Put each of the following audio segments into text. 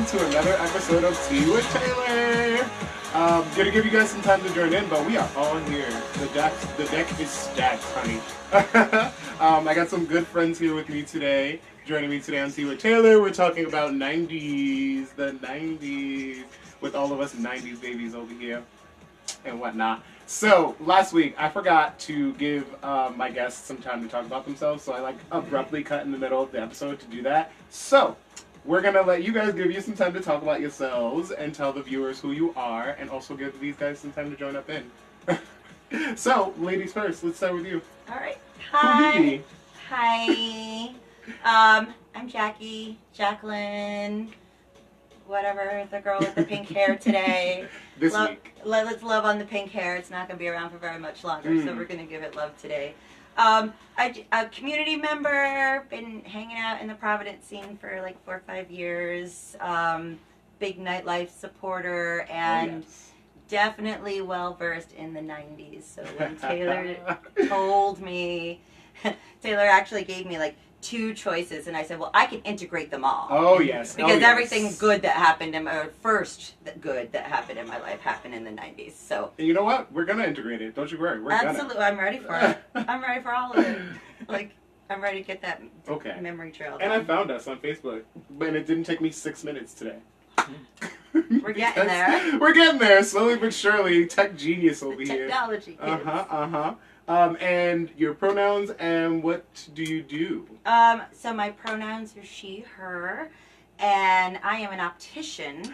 to another episode of Tea with Taylor. Gonna give you guys some time to join in, but we are all here. The deck is stacked, honey. I got some good friends here with me today. Joining me today on Tea with Taylor, we're talking about 90s, the 90s, with all of us 90s babies over here and whatnot. So, last week, I forgot to give my guests some time to talk about themselves, so I abruptly cut in the middle of the episode to do that. So, we're going to let you guys give you some time to talk about yourselves and tell the viewers who you are, and also give these guys some time to join up in. So, ladies first, let's start with you. All right. Hi. Who do you be? Hi. I'm Jacqueline, whatever, the girl with the pink hair today. This week. Let's love on the pink hair. It's not going to be around for very much longer, so we're going to give it love today. I'm a community member, been hanging out in the Providence scene for like 4 or 5 years. Big nightlife supporter, and definitely well-versed in the 90s. So when Taylor told me, Taylor actually gave me like 2 choices, and I said, well, I can integrate them all. Oh, yes. Because everything good that happened in my, good that happened in my life happened in the 90s. So. And you know what? We're going to integrate it. Don't you worry. We're Absolutely. Gonna. I'm ready for it. I'm ready for all of it. Like, I'm ready to get that memory trail down. And I found us on Facebook, and it didn't take me 6 minutes today. We're getting there. We're getting there, slowly but surely. Tech genius over here. Technology kids. And your pronouns and what do you do? So my pronouns are she, her, and I am an optician.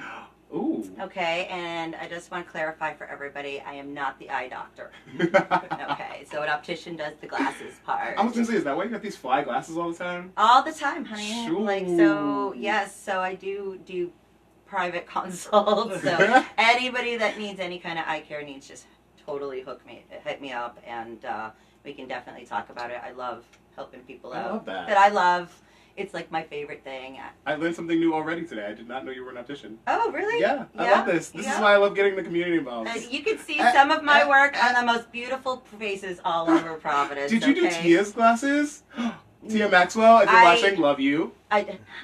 Ooh. Okay, and I just want to clarify for everybody, I am not the eye doctor. Okay, so an optician does the glasses part. I was going to say, is that why you got these fly glasses all the time? All the time, honey. Shoo. Like, so, yes, so I do private consults. So anybody that needs any kind of eye care needs just totally hit me up, and we can definitely talk about it. I love helping people out. I love that. That I love. It's like my favorite thing. I learned something new already today. I did not know you were an optician. Oh, really? Yeah, I love this. This is why I love getting the community involved. You can see some of my work on the most beautiful faces all over Providence. Did you do Tia's glasses? Tia Maxwell, if you're watching, love you.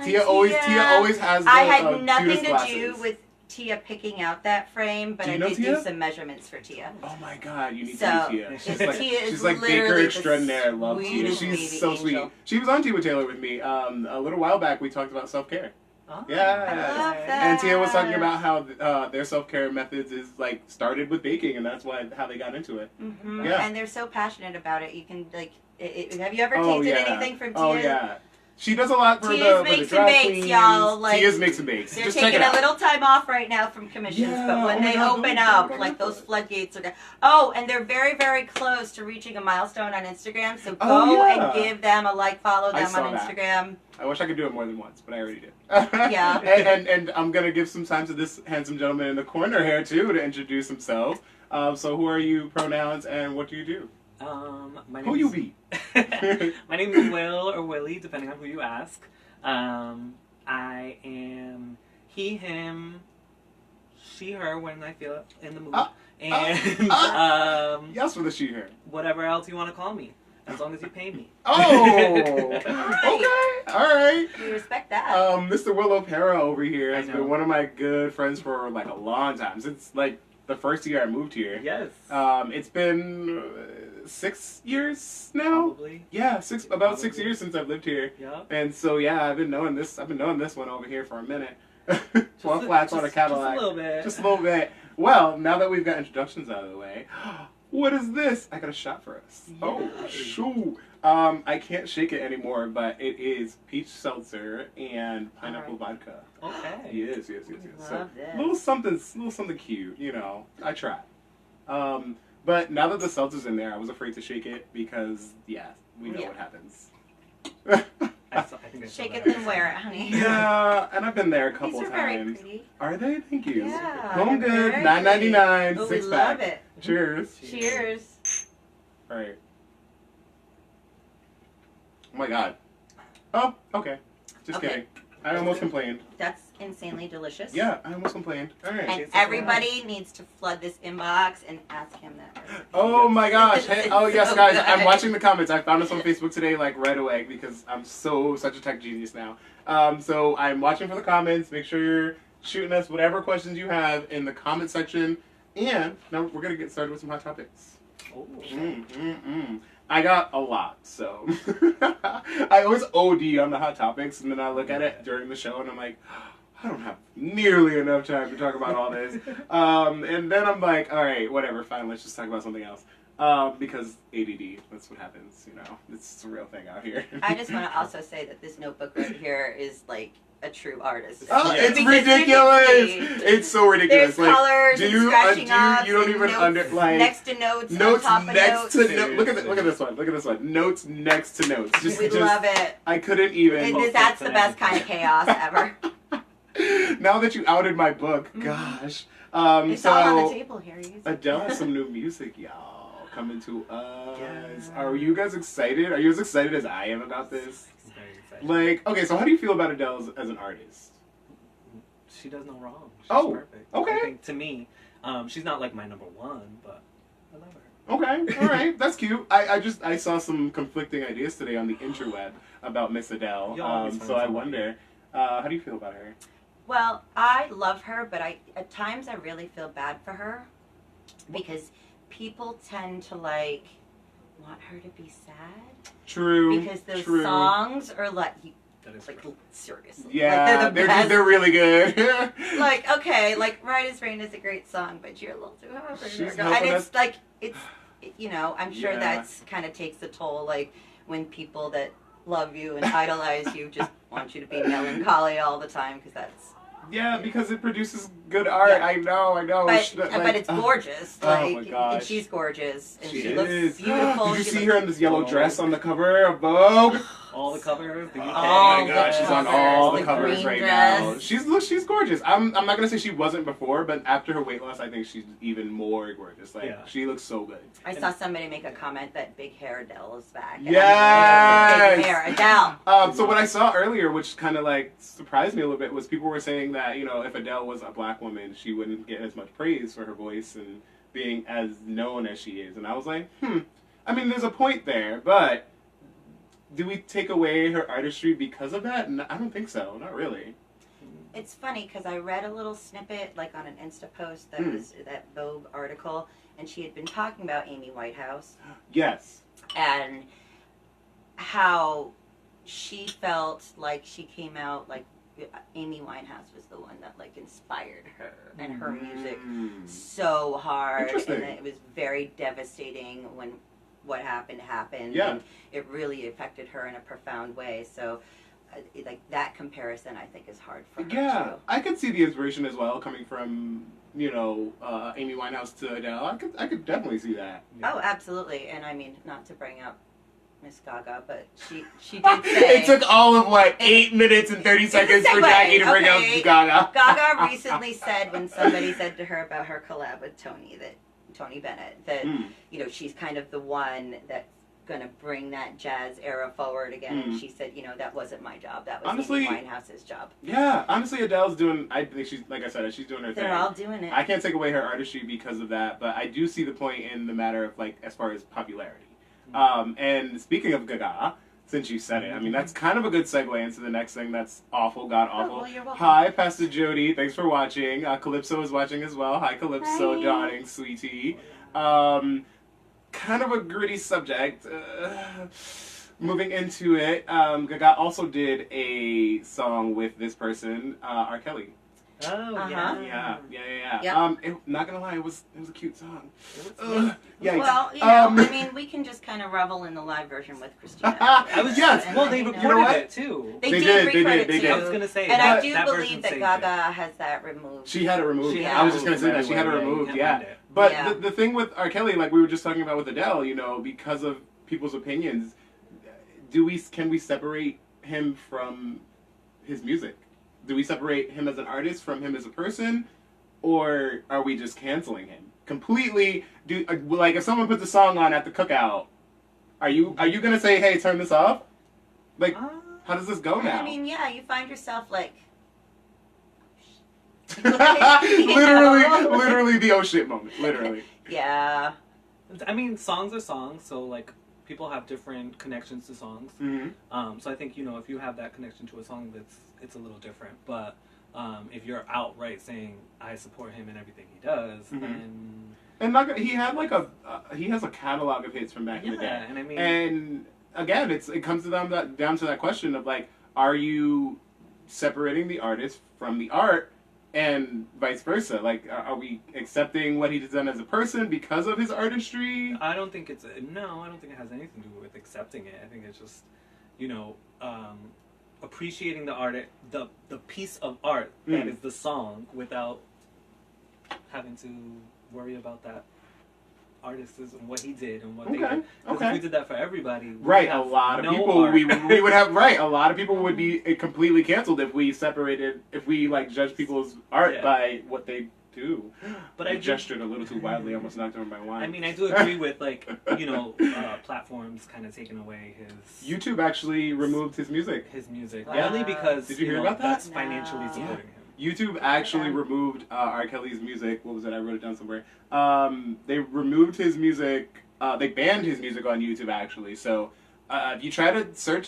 Tia always has the I had nothing to glasses. do with Tia picking out that frame, but I did do some measurements for Tia. Oh my God, you need to meet Tia. She's like Baker extraordinaire. I love Tia. She's so sweet. She was on Tea with Taylor with me a little while back. We talked about self-care. Oh, yeah, I love that. And Tia was talking about how their self-care methods is like started with baking, and that's how they got into it. Mm-hmm. Yeah, and they're so passionate about it. You can like, have you ever tasted anything from Tia? Oh yeah. She does a lot for Tia's the drag queens. Y'all. Like, Tia's makes and bakes. They're Just taking check it a little time off right now from commissions, but when they open up, like those floodgates are. Oh, and they're very, very close to reaching a milestone on Instagram. So go and give them a like, follow them on Instagram. I wish I could do it more than once, but I already did. Yeah. and I'm gonna give some time to this handsome gentleman in the corner here too to introduce himself. So who are you, pronouns, and what do you do? Who you be? My name is Will or Willie, depending on who you ask. I am he, him, she, her when I feel in the mood. Yes, for the she, her. Whatever else you want to call me, as long as you pay me. Oh! Okay, alright. We respect that. Mr. Will Lopera over here has been one of my good friends for like a long time. Since like the first year I moved here. Yes. It's been 6 years now. Probably. Yeah, about 6 years since I've lived here. Yeah. And so I've been knowing this one over here for a minute. 12 flats on a Cadillac. Just a little bit. Well, now that we've got introductions out of the way, what is this? I got a shot for us. Yes. Oh, shoo. I can't shake it anymore, but it is peach seltzer and pineapple vodka. Okay. Yes. Love this. Little something cute, you know. I try. But now that the seltzer's in there, I was afraid to shake it because, we know what happens. I think shake it then wear it, honey. Yeah, and I've been there a couple These are times. very pretty. Are they? Thank you. Yeah. Home good, $9.99, Oh, 6 we pack. love it. Cheers. Cheers. All right. Oh my God. Oh, okay. Just kidding. I almost complained. That's insanely delicious. Yeah, I almost complained. All right. And everybody needs to flood this inbox and ask him that. Oh my gosh. Hey, oh yes, So guys. good. I'm watching the comments. I found us on Facebook today, like right away, because I'm such a tech genius now. So I'm watching for the comments. Make sure you're shooting us whatever questions you have in the comment section. And now we're gonna get started with some hot topics. Oh. I got a lot, so I always OD on the hot topics, and then I look at it during the show, and I'm like, I don't have nearly enough time to talk about all this. And then I'm like, all right, whatever, fine, let's just talk about something else. Because ADD, that's what happens, you know. It's a real thing out here. I just want to also say that this notebook right here is like a true artist. Oh, Yeah. it's Because ridiculous! you can see It's so ridiculous. There's colors do and you, scratching off. you don't and even notes next to notes, notes on top of next notes. to notes. Look at this one. Look at this one. Notes next to notes. We love it. I couldn't even. That's the best kind of chaos ever. Now that you outed my book, gosh. It's all on the table here. Adele has some new music, y'all, coming to us. Yeah. Are you guys excited? Are you as excited as I am about this? Very excited. Like, okay, so how do you feel about Adele as an artist? She does no wrong. She's Oh, perfect. okay. I think to me, she's not like my number one, but I love her. Okay, all right, that's cute. I saw some conflicting ideas today on the interweb about Miss Adele. You'll always find So I somebody. wonder, how do you feel about her? Well, I love her, but at times I really feel bad for her because people tend to like want her to be sad True. because those true. songs are like That is like true. seriously. Yeah, like, they're the best. they're really good. Like, okay, like Right as Rain is a great song, but you're a little too hard for She's her. helping And us. it's like you know, I'm sure Yeah. that's kind of takes a toll. Like when people that love you and idolize you just want you to be melancholy all the time because that's. Yeah, because it produces good art. Yeah. I know. But it's gorgeous. oh Like, my gosh. and she's gorgeous, and She she looks is. beautiful. Did you She see looks- her in this yellow dress on the cover of Vogue? All the covers. The UK. Oh All my the gosh, she's on covers, all the the covers green right dress. now. She's gorgeous. I'm not gonna say she wasn't before, but after her weight loss, I think she's even more gorgeous. Like Yeah. she looks so good. I saw somebody make a comment that big hair Adele is back. And I'm Yes! like, big hair Adele. So what I saw earlier, which kind of like surprised me a little bit, was people were saying that, you know, if Adele was a black woman, she wouldn't get as much praise for her voice and being as known as she is. And I was like, I mean, there's a point there, but do we take away her artistry because of that? I don't think so. Not really. It's funny because I read a little snippet like on an Insta post that was that Vogue article, and she had been talking about Amy Whitehouse Yes. and how she felt like she came out like Amy Winehouse was the one that like inspired her and her music so hard, Interesting. and it was very devastating when what happened. Yeah. And it really affected her in a profound way. So like that comparison I think is hard for her too. I could see the inspiration as well coming from, you know, Amy Winehouse to Adele. I could definitely see that. Oh, absolutely. And I mean, not to bring up Miss Gaga, but she did say It took all of, 8 minutes and 30 seconds for segue, Jackie to bring okay. up Gaga. Gaga recently said when somebody said to her about her collab with Tony Bennett, that you know she's kind of the one that's gonna bring that jazz era forward again. And she said, you know, that wasn't my job. That was Honestly, Amy Winehouse's job. Yeah, honestly, Adele's doing. I think she's, like I said, she's doing her thing. They're all doing it. I can't take away her artistry because of that, but I do see the point in the matter of as far as popularity. And speaking of Gaga, since you said it, I mean that's kind of a good segue into the next thing that's awful, god awful. well, you're welcome. Hi, Pastor Jody. Thanks for watching. Calypso is watching as well. Hi, Calypso, Hi. darling, sweetie. Kind of a gritty subject. Moving into it, Gaga also did a song with this person, R. Kelly. Oh, Uh-huh. Yeah. Not gonna lie, it was a cute song. Yikes. Well, you know, I mean, we can just kind of revel in the live version with Christina. I was Yes. Well, they You know. recorded what? it too. They They did did, record it they too. did. I was gonna say, And I that- do that believe version that saved Gaga has that removed. She had it removed. She had I it was just gonna say that she had it everywhere, removed. you Yeah. can't find it. But Yeah. the thing with R. Kelly, like we were just talking about with Adele, you know, because of people's opinions, can we separate him from his music? Do we separate him as an artist from him as a person, or are we just canceling him completely? Like if someone puts a song on at the cookout, are you gonna say, hey, turn this off? Like How does this go now? I mean, yeah, you find yourself like. literally the oh shit moment. Literally. Yeah. I mean, songs are songs, so like people have different connections to songs. Mm-hmm. So I think if you have that connection to a song, it's a little different. But if you're outright saying I support him in everything he does, then and he had like he has a catalog of hits from back in the day. And I mean, and again, it comes to down to that question of like, are you separating the artist from the art? And vice versa. Like, are we accepting what he's done as a person because of his artistry? I don't think it has anything to do with accepting it. I think it's just, appreciating the art, the piece of art that is the song, without having to worry about that artist and what he did and what they did. Because if we did that for everybody, a lot of people we would have a lot of people would be completely canceled if we like judge people's art by what they do. But I gestured a little too wildly, almost knocked over my wine. I mean, I do agree with like platforms kind of taking away his. YouTube actually removed his music. Only because did you hear about that? That's financially supporting him. YouTube actually removed R. Kelly's music. What was it? I wrote it down somewhere. They removed his music. They banned his music on YouTube, actually. So if you try to search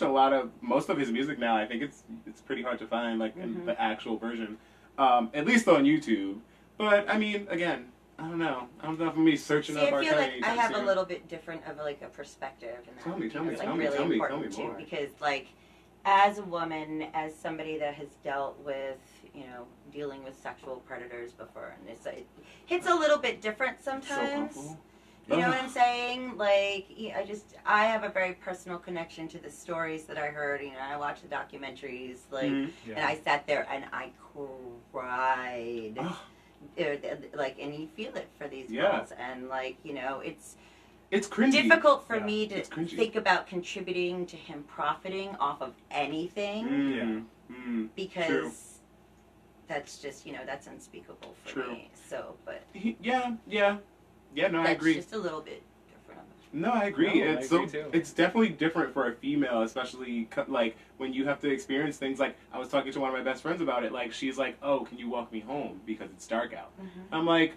most of his music now, I think it's pretty hard to find, like, in the actual version. At least on YouTube. But, I mean, again, I don't know. I don't know if I'm going to be searching up R. I feel Kelly. like I have a little bit different of, like, a perspective. And that Tell me important more. too, because, like, as a woman, as somebody that has dealt with, dealing with sexual predators before, and it hits a little bit different sometimes. So you know what I'm saying? Like, I have a very personal connection to the stories that I heard. I watched the documentaries, like, and I sat there and I cried. Like, and you feel it for these girls, and like, it's cringy. Difficult for me to think about contributing to him profiting off of anything, because True. that's just that's unspeakable for me. So, but no, I agree. Just a little bit different. No, I agree. No, I agree too. It's definitely different for a female, especially like when you have to experience things. Like, I was talking to one of my best friends about it. Like, she's like, "Oh, can you walk me home because it's dark out?" I'm like,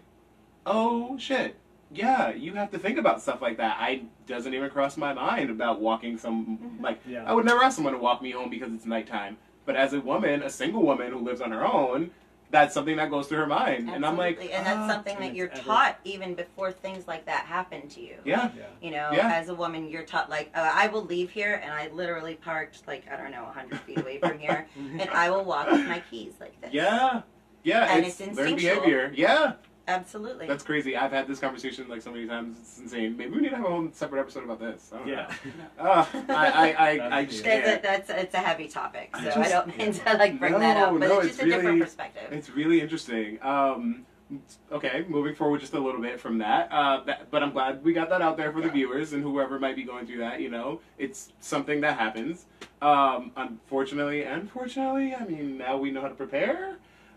"Oh shit, yeah." You have to think about stuff like that. Doesn't even cross my mind about walking I would never ask someone to walk me home because it's nighttime. But as a woman, a single woman who lives on her own, that's something that goes through her mind. Absolutely. And I'm like, and that's something that you're taught even before things like that happen to you. As a woman, you're taught, like, I will leave here, and I literally parked, like, I don't know, 100 feet away from here, and I will walk with my keys like this. Yeah, and it's learned instinctual. behavior. Yeah. Absolutely. That's crazy. I've had this conversation like so many times. It's insane. Maybe we need to have a whole separate episode about this. I don't know. I just can't. It's a heavy topic, so I don't mean to like bring that up, but it's just a different perspective. It's really interesting. Okay, moving forward just a little bit from that, but I'm glad we got that out there for the viewers and whoever might be going through that. It's something that happens. Unfortunately and fortunately, I mean, now we know how to prepare.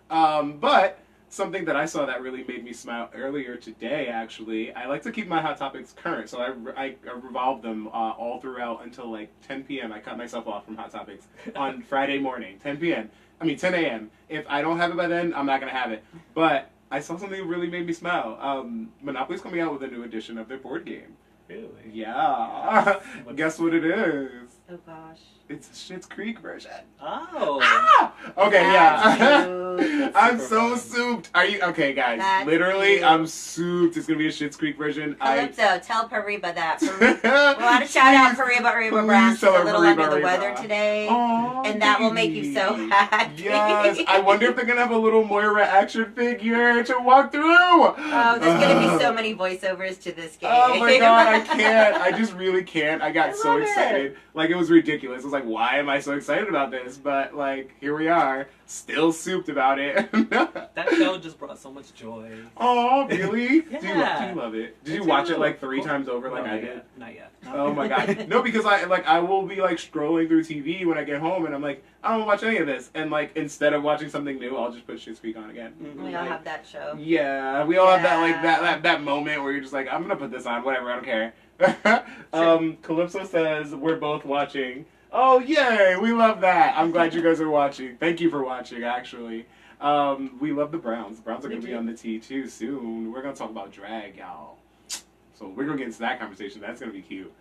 But something that I saw that really made me smile earlier today, actually, I like to keep my Hot Topics current, so I revolve them all throughout until like 10 p.m. I cut myself off from Hot Topics on Friday morning, 10 p.m. I mean, 10 a.m. If I don't have it by then, I'm not going to have it. But I saw something that really made me smile. Monopoly's coming out with a new edition of their board game. Really? Yeah. Guess what it is? Oh, gosh. It's a Schitt's Creek version. Oh. Ah! Okay, That's I'm so souped. Are you okay, guys? That's Literally, cute. I'm souped. It's gonna be a Schitt's Creek version. Calypso, tell Pariba that. We want to shout out Pariba Brown. She's a little under the weather today, and that will make you so happy. Yes. I wonder if they're gonna have a little Moira action figure to walk through. Oh, there's gonna be so many voiceovers to this game. Oh my god, I can't. I just really can't. I got so love it. excited. Like, it was ridiculous. I was like, why am I so excited about this? But, like, here we are, still souped about it. That show just brought so much joy. Oh, really? Yeah. Do you love it? Did you watch it, like, 3 times over like I did? Not yet. Oh my god. No, because I will be, like, scrolling through TV when I get home, and I'm like, I don't watch any of this. And, like, instead of watching something new, I'll just put Schitt's Creek on again. We all have that show. Yeah, we all have that, like, that moment where you're just like, I'm gonna put this on, whatever, I don't care. Calypso says, we're both watching. Oh, yay! We love that. I'm glad you guys are watching. Thank you for watching, actually. We love the Browns. The Browns are going to be on the T, too, soon. We're going to talk about drag, y'all. So we're going to get into that conversation. That's going to be cute.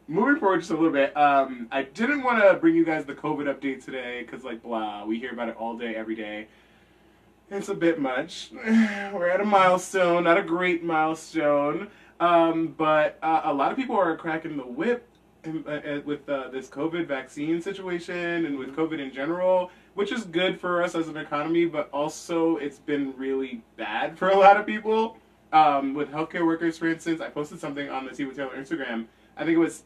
Moving forward just a little bit, I didn't want to bring you guys the COVID update today because, like, blah, we hear about it all day, every day. It's a bit much. We're at a milestone, not a great milestone, but a lot of people are cracking the whip with this COVID vaccine situation and with COVID in general, which is good for us as an economy, but also it's been really bad for a lot of people. With healthcare workers, for instance, I posted something on the Tea with Taylor Instagram. I think it was,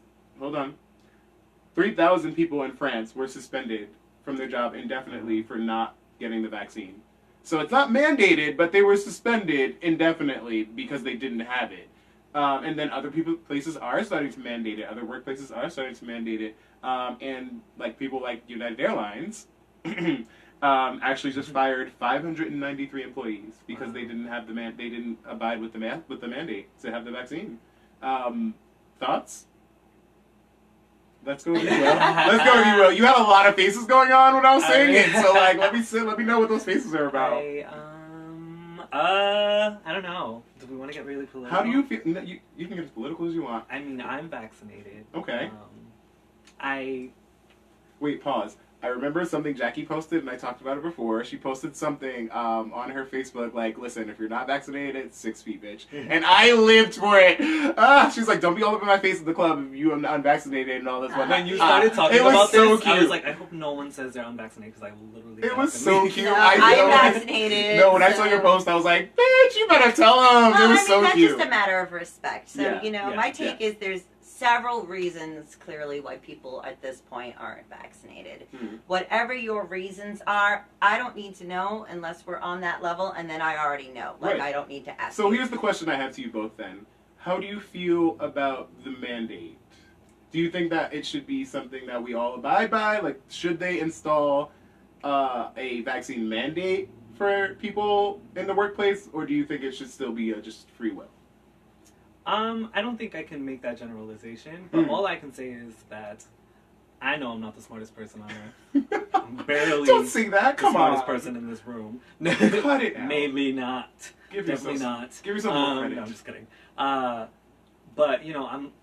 3,000 people in France were suspended from their job indefinitely for not getting the vaccine. So it's not mandated, but they were suspended indefinitely because they didn't have it. And then other places are starting to mandate it. Other workplaces are starting to mandate it. And like people like United Airlines actually just fired 593 employees because they didn't have they didn't abide with the mandate to have the vaccine. Thoughts? Let's go with you, Will. Let's go with you, Will. You had a lot of faces going on when I was saying it, so like, let me know what those faces are about. I don't know. Do we want to get really political? How do you feel? No, you can get as political as you want. I mean, I'm vaccinated. Okay. Wait, pause. I remember something Jackie posted, and I talked about it before. She posted something on her Facebook, like, listen, if you're not vaccinated, it's 6 feet, bitch. And I lived for it. She's like, don't be all up in my face at the club if you are unvaccinated and all this one. When you started talking about so this, cute. I was like, I hope no one says they're unvaccinated, because I literally It was so cute. No, I'm vaccinated. No, when I saw your post, I was like, bitch, you better tell them. Well, it was so that's cute. just a matter of respect. So, Yeah, my take is there's several reasons, clearly, why people at this point aren't vaccinated. Whatever your reasons are, I don't need to know unless we're on that level, and then I already know. Like, Right. I don't need to ask So you. here's the question I have to you both then. How do you feel about the mandate? Do you think that it should be something that we all abide by? Like, should they install a vaccine mandate for people in the workplace, or do you think it should still be just free will? I don't think I can make that generalization, but all I can say is that I know I'm not the smartest person on earth. I'm barely Don't say that. Come the smartest on. person in this room. Cut it out. Maybe not. Give Definitely yourself, not. Give yourself more credit. No, I'm just kidding. But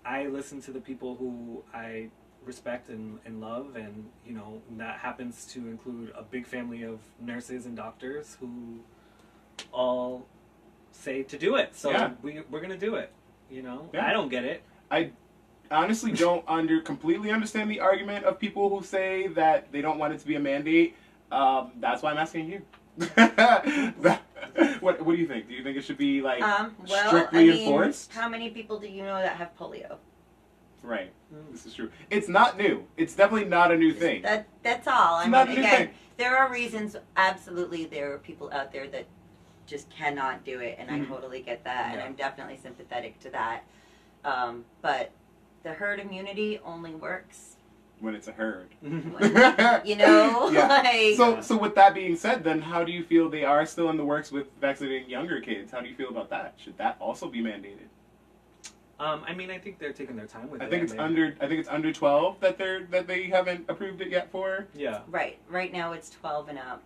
I listen to the people who I respect and love, and that happens to include a big family of nurses and doctors who all say to do it. So we're gonna do it. I don't get it. I honestly don't completely understand the argument of people who say that they don't want it to be a mandate. That's why I'm asking you. What do you think? Do you think it should be like strictly enforced? How many people do you know that have polio? Right. This is true. It's not new. It's definitely not a new thing. That's all. It's not a new thing. There are reasons. Absolutely, there are people out there that just cannot do it, and I totally get that, and I'm definitely sympathetic to that. But the herd immunity only works when it's a herd. So with that being said, then how do you feel they are still in the works with vaccinating younger kids? How do you feel about that? Should that also be mandated? I mean, I think they're taking their time with it. I think it's under 12 that they haven't approved it yet for. Yeah. Right now it's 12 and up.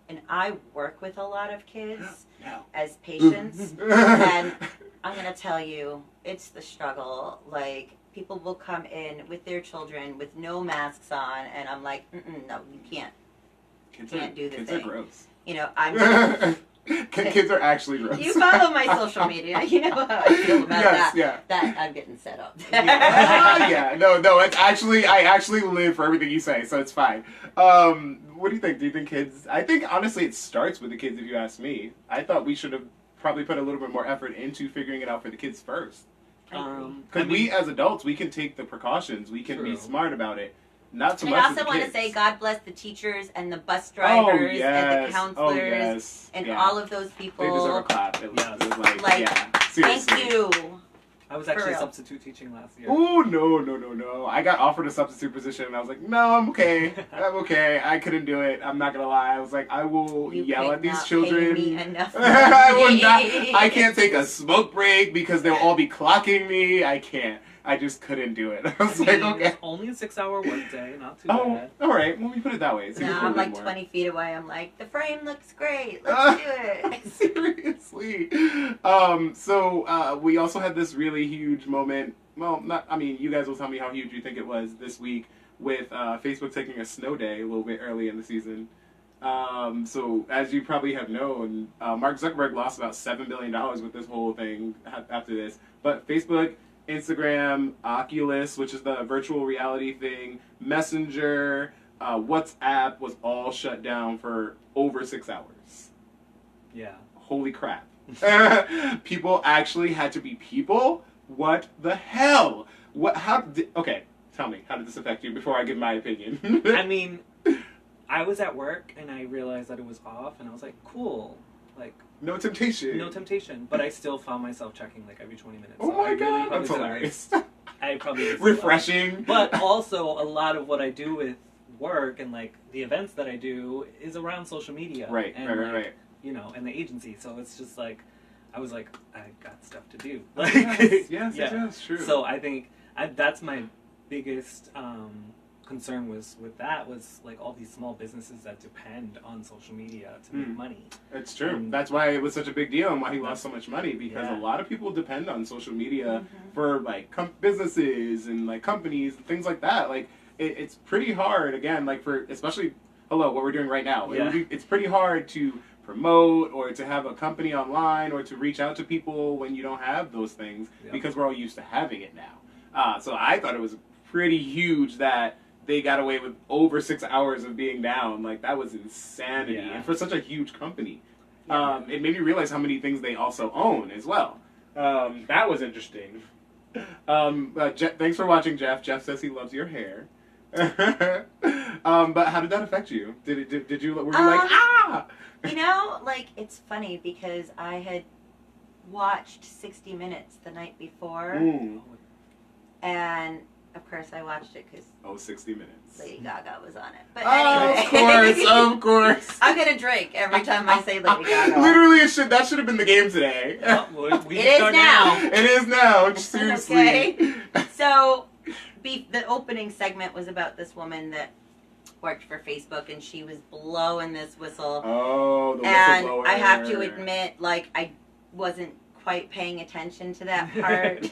And I work with a lot of kids as patients, and I'm gonna tell you, it's the struggle. Like, people will come in with their children with no masks on, and I'm like, no, you can't. Can't do the thing. Kids are gross. I'm kids are actually gross. You follow my social media, you know how I feel about that. Yeah. That I'm getting set up. No, it's actually, I actually live for everything you say, so it's fine. What do you think? Do you think kids, I think honestly it starts with the kids if you ask me. I thought we should have probably put a little bit more effort into figuring it out for the kids first. Because we as adults, we can take the precautions, we can be smart about it. Not so much. I also want to say God bless the teachers and the bus drivers and the counselors and all of those people. They deserve a clap. It was seriously. Thank you. I was actually substitute teaching last year. Oh, no. I got offered a substitute position and I was like, no, I'm okay. I couldn't do it. I'm not going to lie. I was like, I will yell at these children. Pay me enough I can't take a smoke break because they'll all be clocking me. I can't. I just couldn't do it. I was I mean, like, okay. it's only a 6-hour workday, not too Oh, bad. all right. Well, we put it that way. It's No, even I'm cool like more. 20 feet away. I'm like, the frame looks great. Let's do it. Seriously. So we also had this really huge moment. Well, not. I mean, you guys will tell me how huge you think it was this week with Facebook taking a snow day a little bit early in the season. So as you probably have known, Mark Zuckerberg lost about $7 billion with this whole thing after this. But Facebook, Instagram, Oculus, which is the virtual reality thing, Messenger, WhatsApp was all shut down for over 6 hours. Yeah. Holy crap. People actually had to be people? What the hell? Okay, tell me, how did this affect you before I give my opinion? I mean, I was at work and I realized that it was off and I was like, cool. Like, no temptation. no temptation. But I still found myself checking like every 20 minutes. Oh So my I god, really that's probably hilarious. I probably Refreshing. But also, a lot of what I do with work and like the events that I do is around social media. Right, and, right. You know, and the agency. So it's just like, I was like, I got stuff to do. Like, Yes, true. So I think that's my biggest concern was like all these small businesses that depend on social media to make money. It's true. And that's why it was such a big deal and why he lost so much money, because Yeah. a lot of people depend on social media for like businesses and like companies and things like that. Like it's pretty hard, again, like for especially what we're doing right now. Yeah. It's pretty hard to promote or to have a company online or to reach out to people when you don't have those things because we're all used to having it now. So I thought it was pretty huge that they got away with over 6 hours of being down. Like, that was insanity. Yeah. And for such a huge company. It made me realize how many things they also own as well. That was interesting. Thanks for watching, Jeff. Jeff says he loves your hair. But how did that affect you? Were you like, ah! You know, like, it's funny because I had watched 60 Minutes the night before. And, of course, I watched it because 60 Minutes. Lady Gaga was on it. But anyway. Of course. I'm going to drink every time I say Lady Gaga. Literally, that should have been the game today. We It is now. It is now. Seriously. Okay. So, the opening segment was about this woman that worked for Facebook, and she was blowing this whistle. Oh, the and whistleblower. I have to admit, like, I wasn't quite paying attention to that part.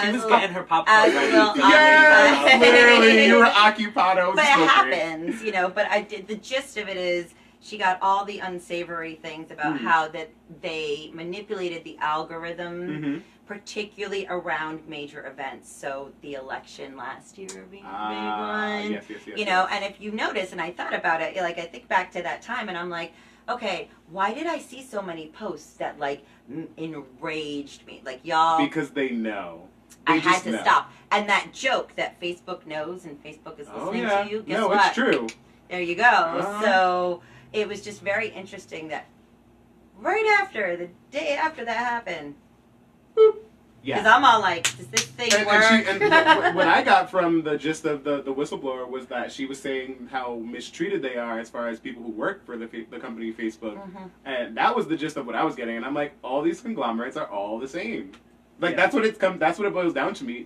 She was getting her popcorn as a ready. little Yes, literally, you were occupied. But it happens, you know. But the gist of it is, she got all the unsavory things about how that they manipulated the algorithm, particularly around major events. So the election last year being a big one. Yes, you know, and if you notice, and I thought about it, like I think back to that time, and I'm like, okay, why did I see so many posts that like enraged me? Like, y'all, because they know. I had to stop. And that joke that Facebook knows and Facebook is listening to you, guess what? It's true. There you go. So it was just very interesting that right after, the day after that happened, because I'm all like, does this thing work? And what I got from the gist of the whistleblower was that she was saying how mistreated they are as far as people who work for the company Facebook. And that was the gist of what I was getting. And I'm like, all these conglomerates are all the same. Like, that's what it boils down to me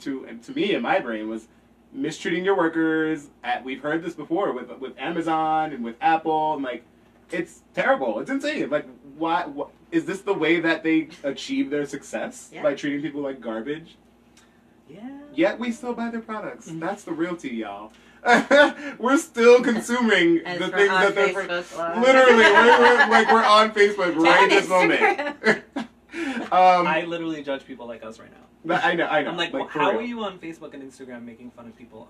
in my brain was mistreating your workers. We've heard this before with Amazon and with Apple, and like, it's terrible. It's insane. Like, why is this the way that they achieve their success? By treating people like garbage? Yeah. Yet we still buy their products. That's the real tea, y'all. We're still consuming the things that they're literally. We're on Facebook right this moment. I literally judge people like us right now. I know. I'm like, well, how real. are you on Facebook and Instagram making fun of people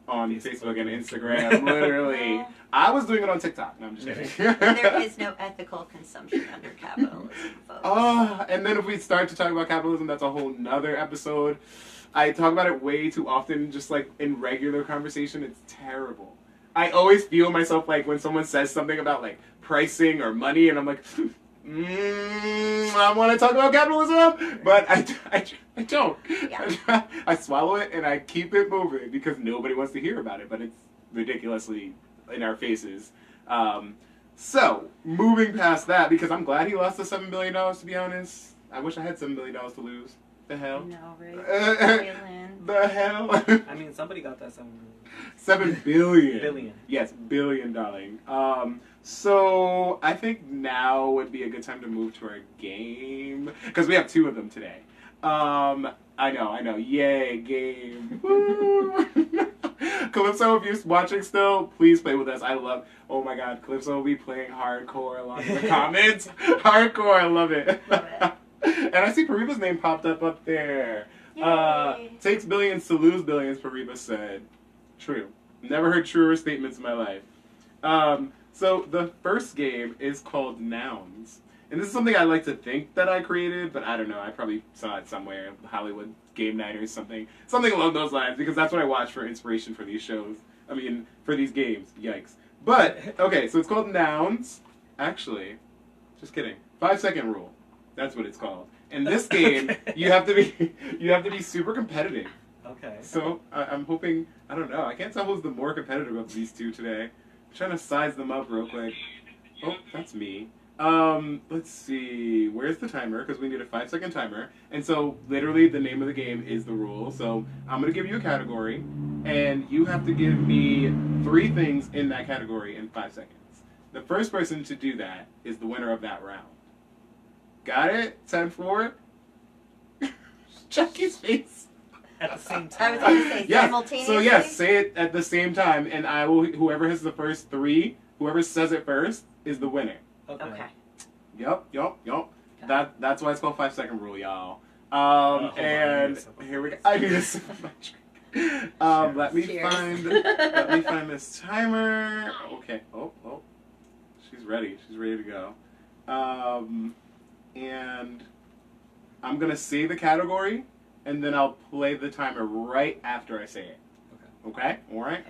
on Facebook and Instagram? Literally, I was doing it on TikTok. No, I'm just kidding. There is no ethical consumption under capitalism, folks. And then if we start to talk about capitalism, that's a whole nother episode. I talk about it way too often, just like in regular conversation. It's terrible. I always feel myself like when someone says something about like pricing or money, and I'm like, I want to talk about capitalism, but I don't. Yeah. I swallow it and I keep it moving because nobody wants to hear about it, but it's ridiculously in our faces. So, moving past that, because I'm glad he lost the $7 billion, to be honest. I wish I had $7 billion to lose. The hell? No, right? The hell? I mean, somebody got that 7 million. 7 billion. Billion. Yes, billion, darling. So I think now would be a good time to move to our game because we have 2 of them today. I know. Yay, game. Woo! Calypso, if you're watching still, please play with us. Oh my god, Calypso will be playing hardcore along in the comments. Hardcore, I love it. Love it. And I see Pariba's name popped up there. Yay. Takes billions to lose billions, Pariba said. True. Never heard truer statements in my life. So the first game is called Nouns. And this is something I like to think that I created, but I don't know. I probably saw it somewhere, Hollywood Game Night or something. Something along those lines, because that's what I watch for inspiration for these shows. I mean, for these games. Yikes. But, okay, so it's called Nouns. Actually, just kidding. 5-second rule. That's what it's called. In this game, you have to be super competitive. Okay. So I'm hoping, I don't know, I can't tell who's the more competitive of these 2 today. I'm trying to size them up real quick. Oh, that's me. Let's see, where's the timer? Because we need a 5-second timer. And so, literally, the name of the game is the rule. So, I'm going to give you a category, and you have to give me 3 things in that category in 5 seconds. The first person to do that is the winner of that round. Got it? 10-4? Jackie's face. At the same I time. was going to say Yes. simultaneously. So yes, say it at the same time, and I will. Whoever has the first 3, whoever says it first is the winner. Okay. Yup. That's why it's called 5-second rule, y'all. Hold on, and here we go. I need to sip my drink. Let me Cheers. find this timer. Okay. Oh. She's ready. She's ready to go. And I'm gonna say the category, and then I'll play the timer right after I say it. Okay? All right.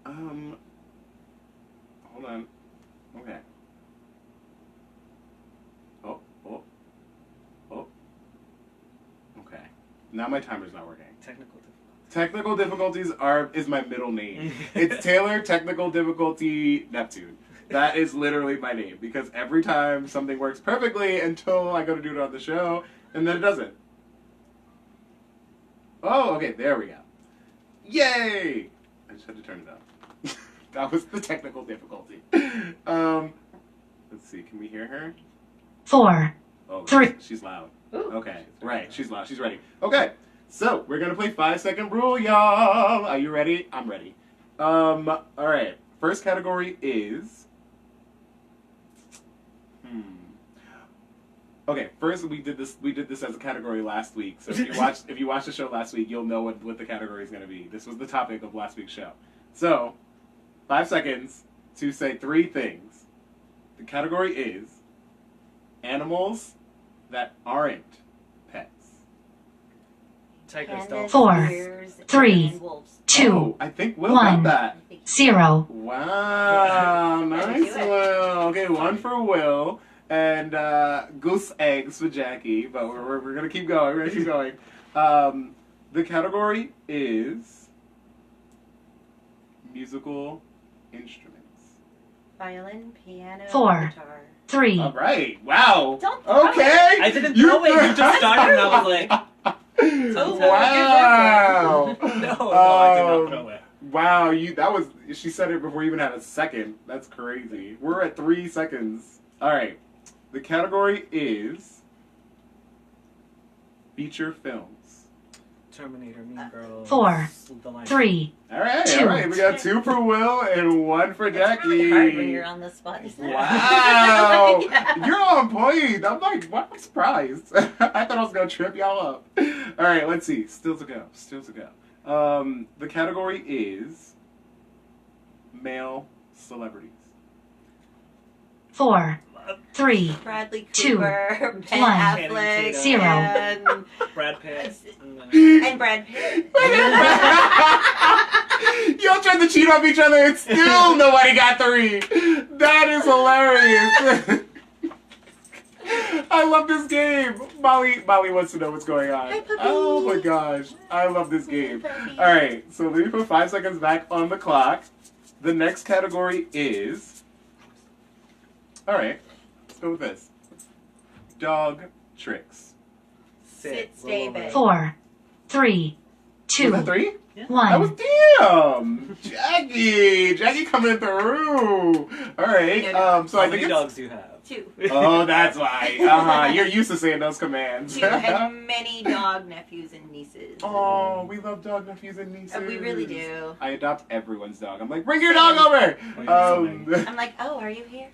Hold on. Okay. Oh. Okay. Now my timer's not working. Technical difficulties is my middle name. It's Taylor Technical Difficulty Neptune. That is literally my name, because every time something works perfectly until I go to do it on the show, and then it doesn't. Oh, okay, there we go. Yay! I just had to turn it up. That was the technical difficulty. Let's see, can we hear her? 4, Oh, 3. she's loud. Ooh. Okay, right, she's loud, she's ready. Okay, so we're gonna play 5-second rule, y'all. Are you ready? I'm ready. Alright, first category is... Okay, first we did this as a category last week. So if you watched the show last week, you'll know what the category is going to be. This was the topic of last week's show. So, 5 seconds to say 3 things. The category is animals that aren't pets. Tiger Pandas, stealth. 4, bears, 3, and wolves. 2, Oh, I think Will 1. got that. 0. Wow, nice, do it. Will. Okay, 1 for Will. And goose eggs for Jackie, but we're gonna keep going. We're gonna keep going. The category is musical instruments. Violin, piano, 4. guitar. 3. All right. Wow. Don't throw Okay. I didn't throw it. You just started, and I was like, Wow. no, I did not throw it. Wow. She said it before you even had a second. That's crazy. We're at 3 seconds. All right. The category is feature films. Terminator, Mean Girls. 4, The Lion 3. All right, 2. all right. We got 2 for Will and 1 for It's Jackie. really hard when you're on the spot, isn't it? Wow, Yeah. you're on point. I'm like, wow, I'm surprised. I thought I was gonna trip y'all up. All right, let's see. Still to go. The category is male celebrities. 4, 3. Bradley 2, Cooper, Ben 1. Affleck, 0. and Brad Pitt. and Brad Pitt. Y'all tried to cheat off each other and still nobody got 3. That is hilarious. I love this game. Molly wants to know what's going on. Hi, puppy. Oh my gosh. I love this game. Alright, so let me put 5 seconds back on the clock. The next category is... Alright, let's go with this. Dog tricks. Sit, stay, bed. 4, 3, Was 2, that 3? Yeah. That was 1. damn! Jackie coming through! Alright, so I How think many it's... dogs do you have? 2. Oh, that's why. You're used to saying those commands. 2 and many dog nephews and nieces. Oh, we love dog nephews and nieces. We really do. I adopt everyone's dog. I'm like, bring your dog over! I'm like, oh, are you here?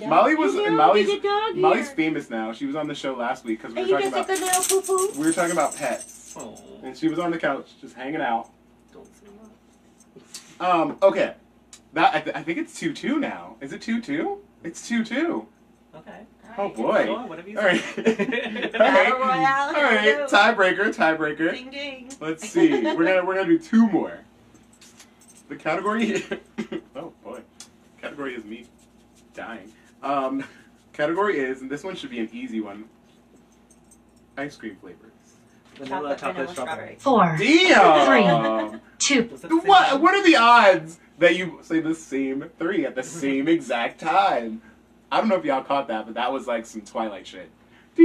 Molly was... Hello, Molly's, big dog here. Molly's famous now. She was on the show last week because we Are were you talking just about... a good little poo-poo? We were talking about pets. Oh, And she was on the couch, just hanging out. don't say that. Okay. I think it's 2-2 now. Is it 2-2? It's 2-2. Okay. Oh boy. Go on, whatever you All say. right. Battle Royale. All here we right. go. Tiebreaker. Ding ding. Let's see. We're gonna do 2 more. The category. Oh boy. Category is me dying. Category is, and this one should be an easy one. Ice cream flavors. Vanilla, chocolate, strawberry. 4, Damn. 2, Was that the same What? one? What are the odds that you say the same 3 at the same exact time? I don't know if y'all caught that, but that was like some Twilight shit. I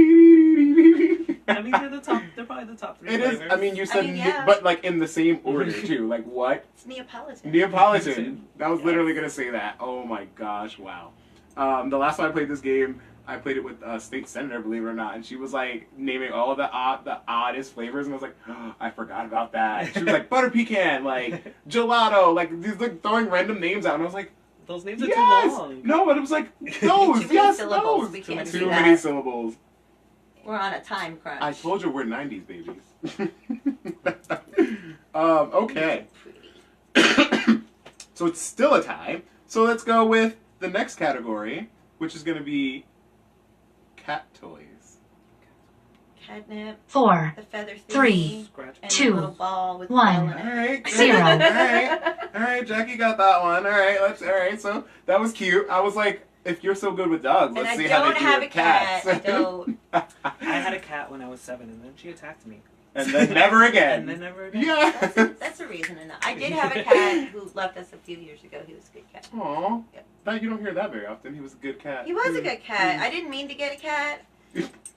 mean, they're probably the top 3 It is. flavors. I mean, you said, yeah. but like in the same order too. Like what? It's Neapolitan. Neapolitan. I was Yes. literally gonna say that. Oh my gosh! Wow. The last time I played this game, I played it with a state senator, believe it or not, and she was like naming all the oddest flavors, and I was like, oh, I forgot about that. She was like butter pecan, like gelato, like these like throwing random names out, and I was like, Those names are yes, too long. no, but it was like Too those, many yes, syllables. those. We can't Too do many that. syllables. We're on a time crunch. I told you we're '90s babies. Okay. Pretty. So it's still a tie. So let's go with the next category, which is going to be cat toys. Catnip. 4, The feather thingy, 3, Scratch. and 2, a little ball with 1. ball in All it. right. 0. All right. Jackie got that one. All right. All right. So that was cute. I was like, if you're so good with dogs, And let's I see how don't they do have with a cat. cats. I don't. I had a cat when I was 7, and then she attacked me. And then never again. And then never again. Yeah. That's a reason enough. I did have a cat who left us a few years ago. He was a good cat. Aw. Yep. But you don't hear that very often. He was a good cat. He was a good cat. I didn't mean to get a cat.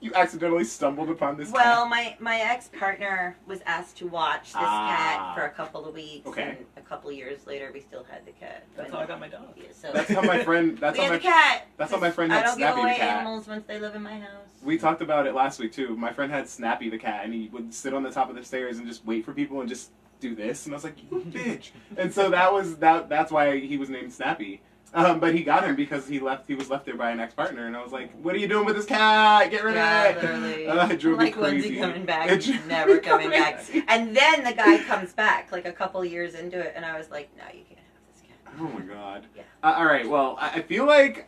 You accidentally stumbled upon this Well, cat. my ex-partner was asked to watch this cat for a couple of weeks. Okay. And a couple of years later, we still had the cat. That's how I got my dog. Yeah, so That's how my friend. That's we how had my. the cat. That's how my friend I had don't give Snappy the away cat. animals once they live in my house. We talked about it last week too. My friend had Snappy the cat, and he would sit on the top of the stairs and just wait for people and just do this. And I was like, you bitch. And so that was that. That's why he was named Snappy. But he got him because he was left there by an ex-partner, and I was like, "What are you doing with this cat? Get rid Yeah, of it!" literally. It drove I'm like, me when's crazy. he coming back? It He's drove never me coming back. crazy. And then the guy comes back, like a couple of years into it, and I was like, no, you can't have this cat. Oh my god. Yeah. All right. Well, I feel like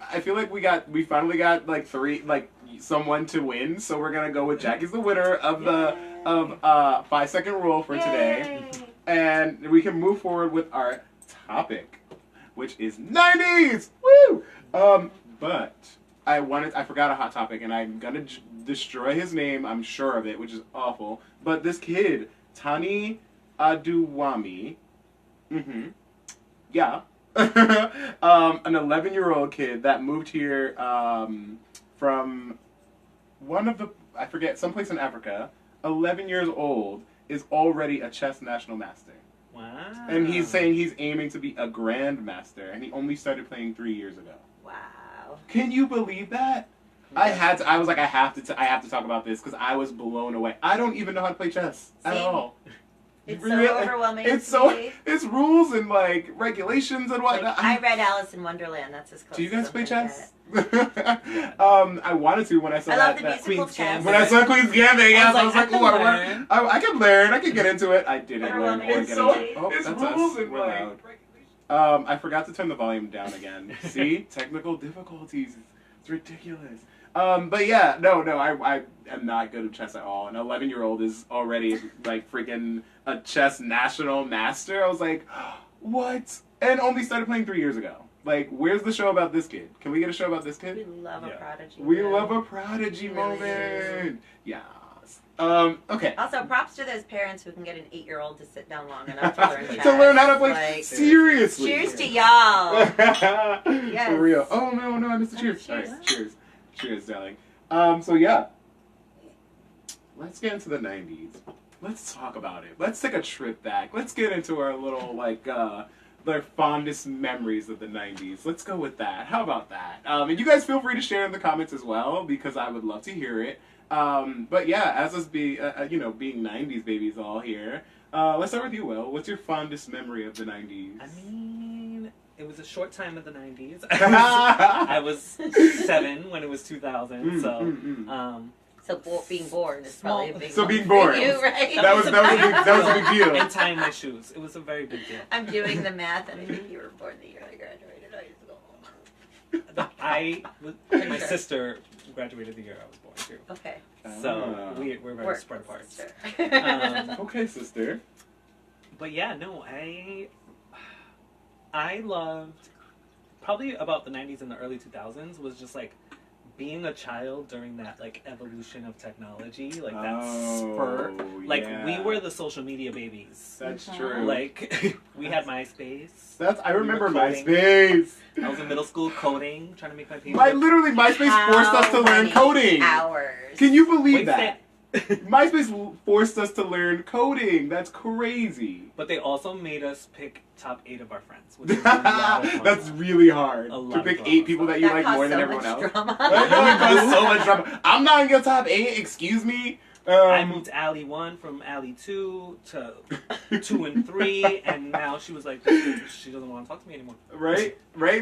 we finally got like 3 someone to win, so we're gonna go with Jackie's the winner of the 5-second rule for today, Yay. and we can move forward with our topic, which is 90s. Woo! But I forgot a hot topic, and I'm gonna destroy his name. I'm sure of it, which is awful. But this kid, Tani Aduwami, yeah, an 11-year-old kid that moved here from I forget, someplace in Africa. 11 years old, is already a chess national master. Wow. And he's saying he's aiming to be a grandmaster, and he only started playing 3 years ago. Wow. Can you believe that? I was like, I have to talk about this because I was blown away. I don't even know how to play chess at Same. all. It's Really? so overwhelming. It's to me. it's rules and like regulations and Like, whatnot. I read Alice in Wonderland. That's as close. Do you guys as play I'm gonna chess? get. I wanted to when I saw I love that. the musical Queen's chess. Gambit. When I saw Queen's Gambit, yes, I was like, I ooh, can I learn. can learn. I can get into it. I didn't learn Overwhelming. or It's get so- into it. Oh, it's that's rules us. and, We're like, loud. I forgot to turn the volume down again. See? Technical difficulties. It's ridiculous. But yeah, no, I am not good at chess at all. An 11-year-old is already like freaking a chess national master. I was like, what? And only started playing 3 years ago. Like, where's the show about this kid? Can we get a show about this We kid? love a Yeah. prodigy. We yeah. love a prodigy Really moment. Yes. Okay. Also, props to those parents who can get an 8-year-old to sit down long enough to learn chess. To learn how to play. Like, Seriously. cheers to y'all. For real. Oh no, I missed the cheers. Cheers. All right, cheers, darling. So yeah. let's get into the 90s. Let's talk about it. Let's take a trip back. Let's get into our little, their fondest memories of the 90s. Let's go with that. How about that? And you guys feel free to share in the comments as well, because I would love to hear it. But yeah, as us being 90s babies all here, let's start with you, Will. What's your fondest memory of the 90s? I mean, it was a short time of the 90s. I was 7 when it was 2000, So being born is probably a big So one being for born. you, right? That was a big deal. And tying my shoes. It was a very big deal. I'm doing the math, and I think you were born the year I graduated high school. My sister graduated the year I was born too. Okay. So we're very Work spread apart. sister. Okay, sister. But yeah, no, I loved probably about the 90s and the early 2000s was just like being a child during that like evolution of technology, like that spur. Like we were the social media babies. That's true. Like we had MySpace. I remember coding. MySpace. I was in middle school coding, trying to make my page. Literally, MySpace forced us to learn coding. Hours. Can you believe that? MySpace forced us to learn coding. That's crazy. But they also made us pick top 8 of our friends, which is a lot of fun. That's really hard. To pick 8 people that you like caused more than so everyone much else. drama. That caused so much drama. I'm not in your top 8. Excuse me. I moved Alley 1 from Alley 2 to 2 and 3, and now she was like, she doesn't want to talk to me anymore. Right.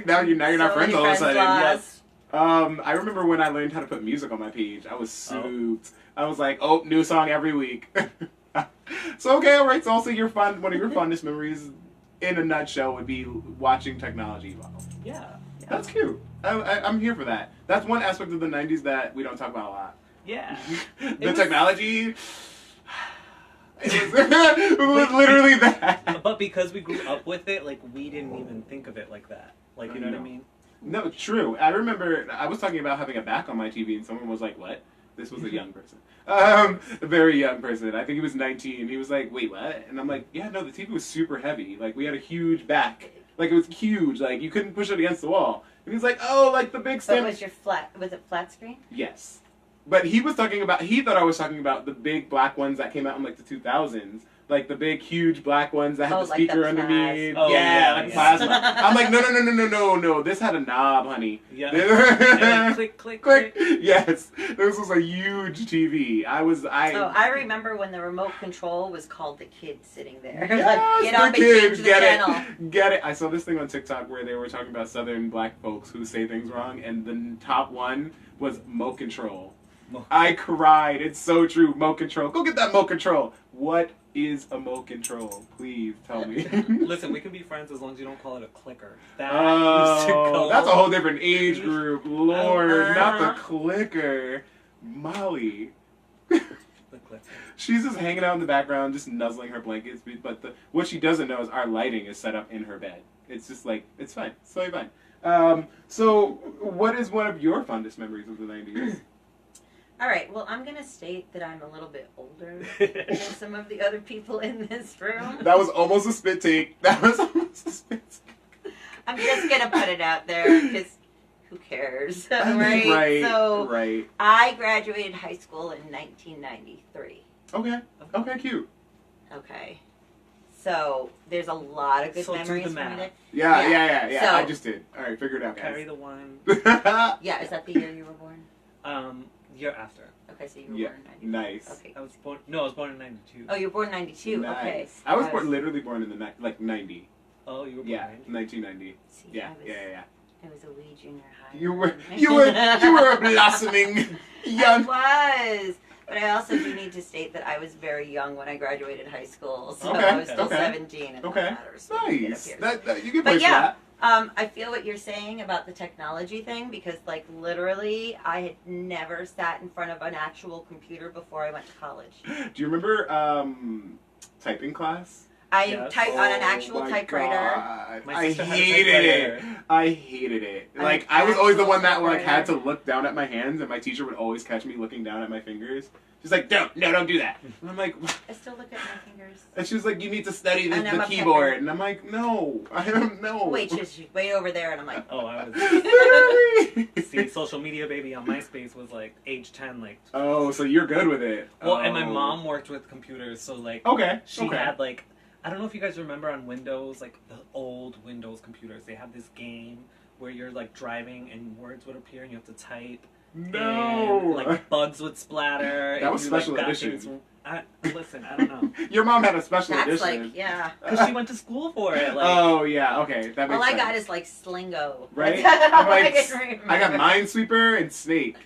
Now you're not friends all of a sudden. Yes. I remember when I learned how to put music on my page. I was souped. I was like, oh, new song every week. So okay, all right. So also one of your fondest memories, in a nutshell, would be watching technology evolve. Yeah. That's cute. I'm here for that. That's one aspect of the 90s that we don't talk about a lot. Yeah. The technology. It was literally that. But because we grew up with it, like we didn't even think of it like that. Like you know what I mean? No, true. I remember I was talking about having a back on my TV, and someone was like, "What?" This was a young person. A very young person. I think he was 19. He was like, "Wait, what?" And I'm like, "Yeah, no, the TV was super heavy. Like, we had a huge back. Like, it was huge. Like, you couldn't push it against the wall." And he's like, "Oh, like the big But was it flat screen? Yes. But he thought I was talking about the big black ones that came out in like the 2000s. Like the big, huge black ones that had the speaker underneath. Oh, plasma. I'm like, no. This had a knob, honey. Yeah. And click, click, click. Yes. This was a huge TV. I remember when the remote control was called the kid sitting there. Yes, Get up and change the channel. Get it. I saw this thing on TikTok where they were talking about Southern black folks who say things wrong, and the top one was remote control. I cried. It's so true. Remote control. Go get that remote control. What is a remote control? Please tell me. Listen, we can be friends as long as you don't call it a clicker. That used to go. That's a whole different age group. Lord, not the clicker. Molly. The clicker. She's just hanging out in the background, just nuzzling her blankets. But what she doesn't know is our lighting is set up in her bed. It's just like, it's fine. It's totally fine. So, what is one of your fondest memories of the 90s? All right, well, I'm going to state that I'm a little bit older than some of the other people in this room. That was almost a spit take. I'm just going to put it out there because who cares, right? Right. I graduated high school in 1993. Okay, cute. Okay. So there's a lot of good memories from it. Yeah. So, I just did. All right, figure it out, guys. Carry the one. Yeah, is that the year you were born? Year after. Okay, so you were born in 92. Nice. Okay. I was born in 92. Oh, you were born in 92. Nice. Okay. I was literally born in the 90. Oh, you were born in 90? 1990. See, Yeah. I was a wee junior high. You were a blossoming young. I was. But I also do need to state that I was very young when I graduated high school, so Okay, I was still okay. 17 and that matters. So Nice. it appears. You can But push yeah, that. I feel what you're saying about the technology thing because, like, literally, I had never sat in front of an actual computer before I went to college. Do you remember typing class? I typed on an actual my typewriter. God. My I sister had a hated it. typewriter. I hated it. An Like, I was always the actual one that like had to typewriter. look down at my hands, and my teacher would always catch me looking down at my fingers. She's like, don't do that. And I'm like, I still look at my fingers. and she was like, you need to study And I'm the a keyboard. pepper. And I'm like, no, I don't know. Wait, she's way over there, and I'm like, Oh, I was. Literally. See, social media baby on MySpace was like age 10, like. Oh, so you're good with it. Well, and my Oh. mom worked with computers, so like. Okay. She okay. had like, I don't know if you guys remember on Windows, like the old Windows computers, they had this game where you're like driving and words would appear and you have to type. No. And, like bugs would splatter. That and was you, like, special got edition. things- Listen, I don't know. Your mom had a special that's edition. like, yeah. Because she went to school for it. Like, Oh yeah, okay, that makes All I sense. got is like Slingo. Right? That's all I'm like, I can remember. I got Minesweeper and Snake.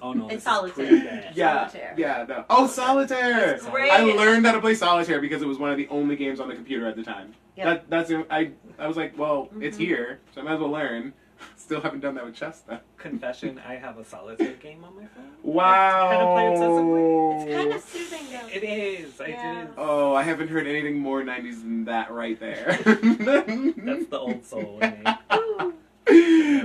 oh no, And this is Solitaire. pretty bad. Yeah, Solitaire. yeah. No. Oh, Solitaire. It's great. I learned how to play Solitaire because it was one of the only games on the computer at the time. Yep. I was like, well, it's Mhm. here, so I might as well learn. Still haven't done that with chess though. Confession, I have a Solitaire game on my phone. Wow. Kind of play obsessively. It's kind of soothing though. It is. I Yeah. did. Oh, I haven't heard anything more 90s than that right there. That's the old soul in me.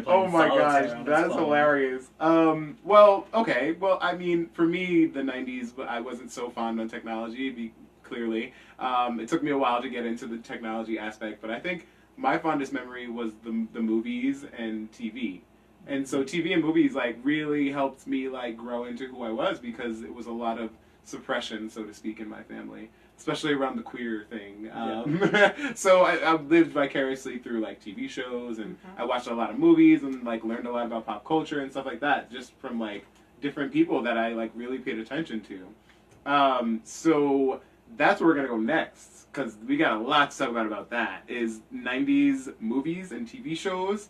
Oh my Solitaire gosh, on his that's phone. hilarious. Well, okay. Well, I mean, for me, the 90s, I wasn't so fond on technology, clearly. It took me a while to get into the technology aspect, but I think my fondest memory was the movies and TV. And so TV and movies, like, really helped me, like, grow into who I was because it was a lot of suppression, so to speak, in my family. Especially around the queer thing. So I lived vicariously through like TV shows, and I watched a lot of movies, and like learned a lot about pop culture and stuff like that, just from like different people that I like really paid attention to. So that's where we're gonna go next, because we got a lot to talk about that. Is 90s movies and TV shows.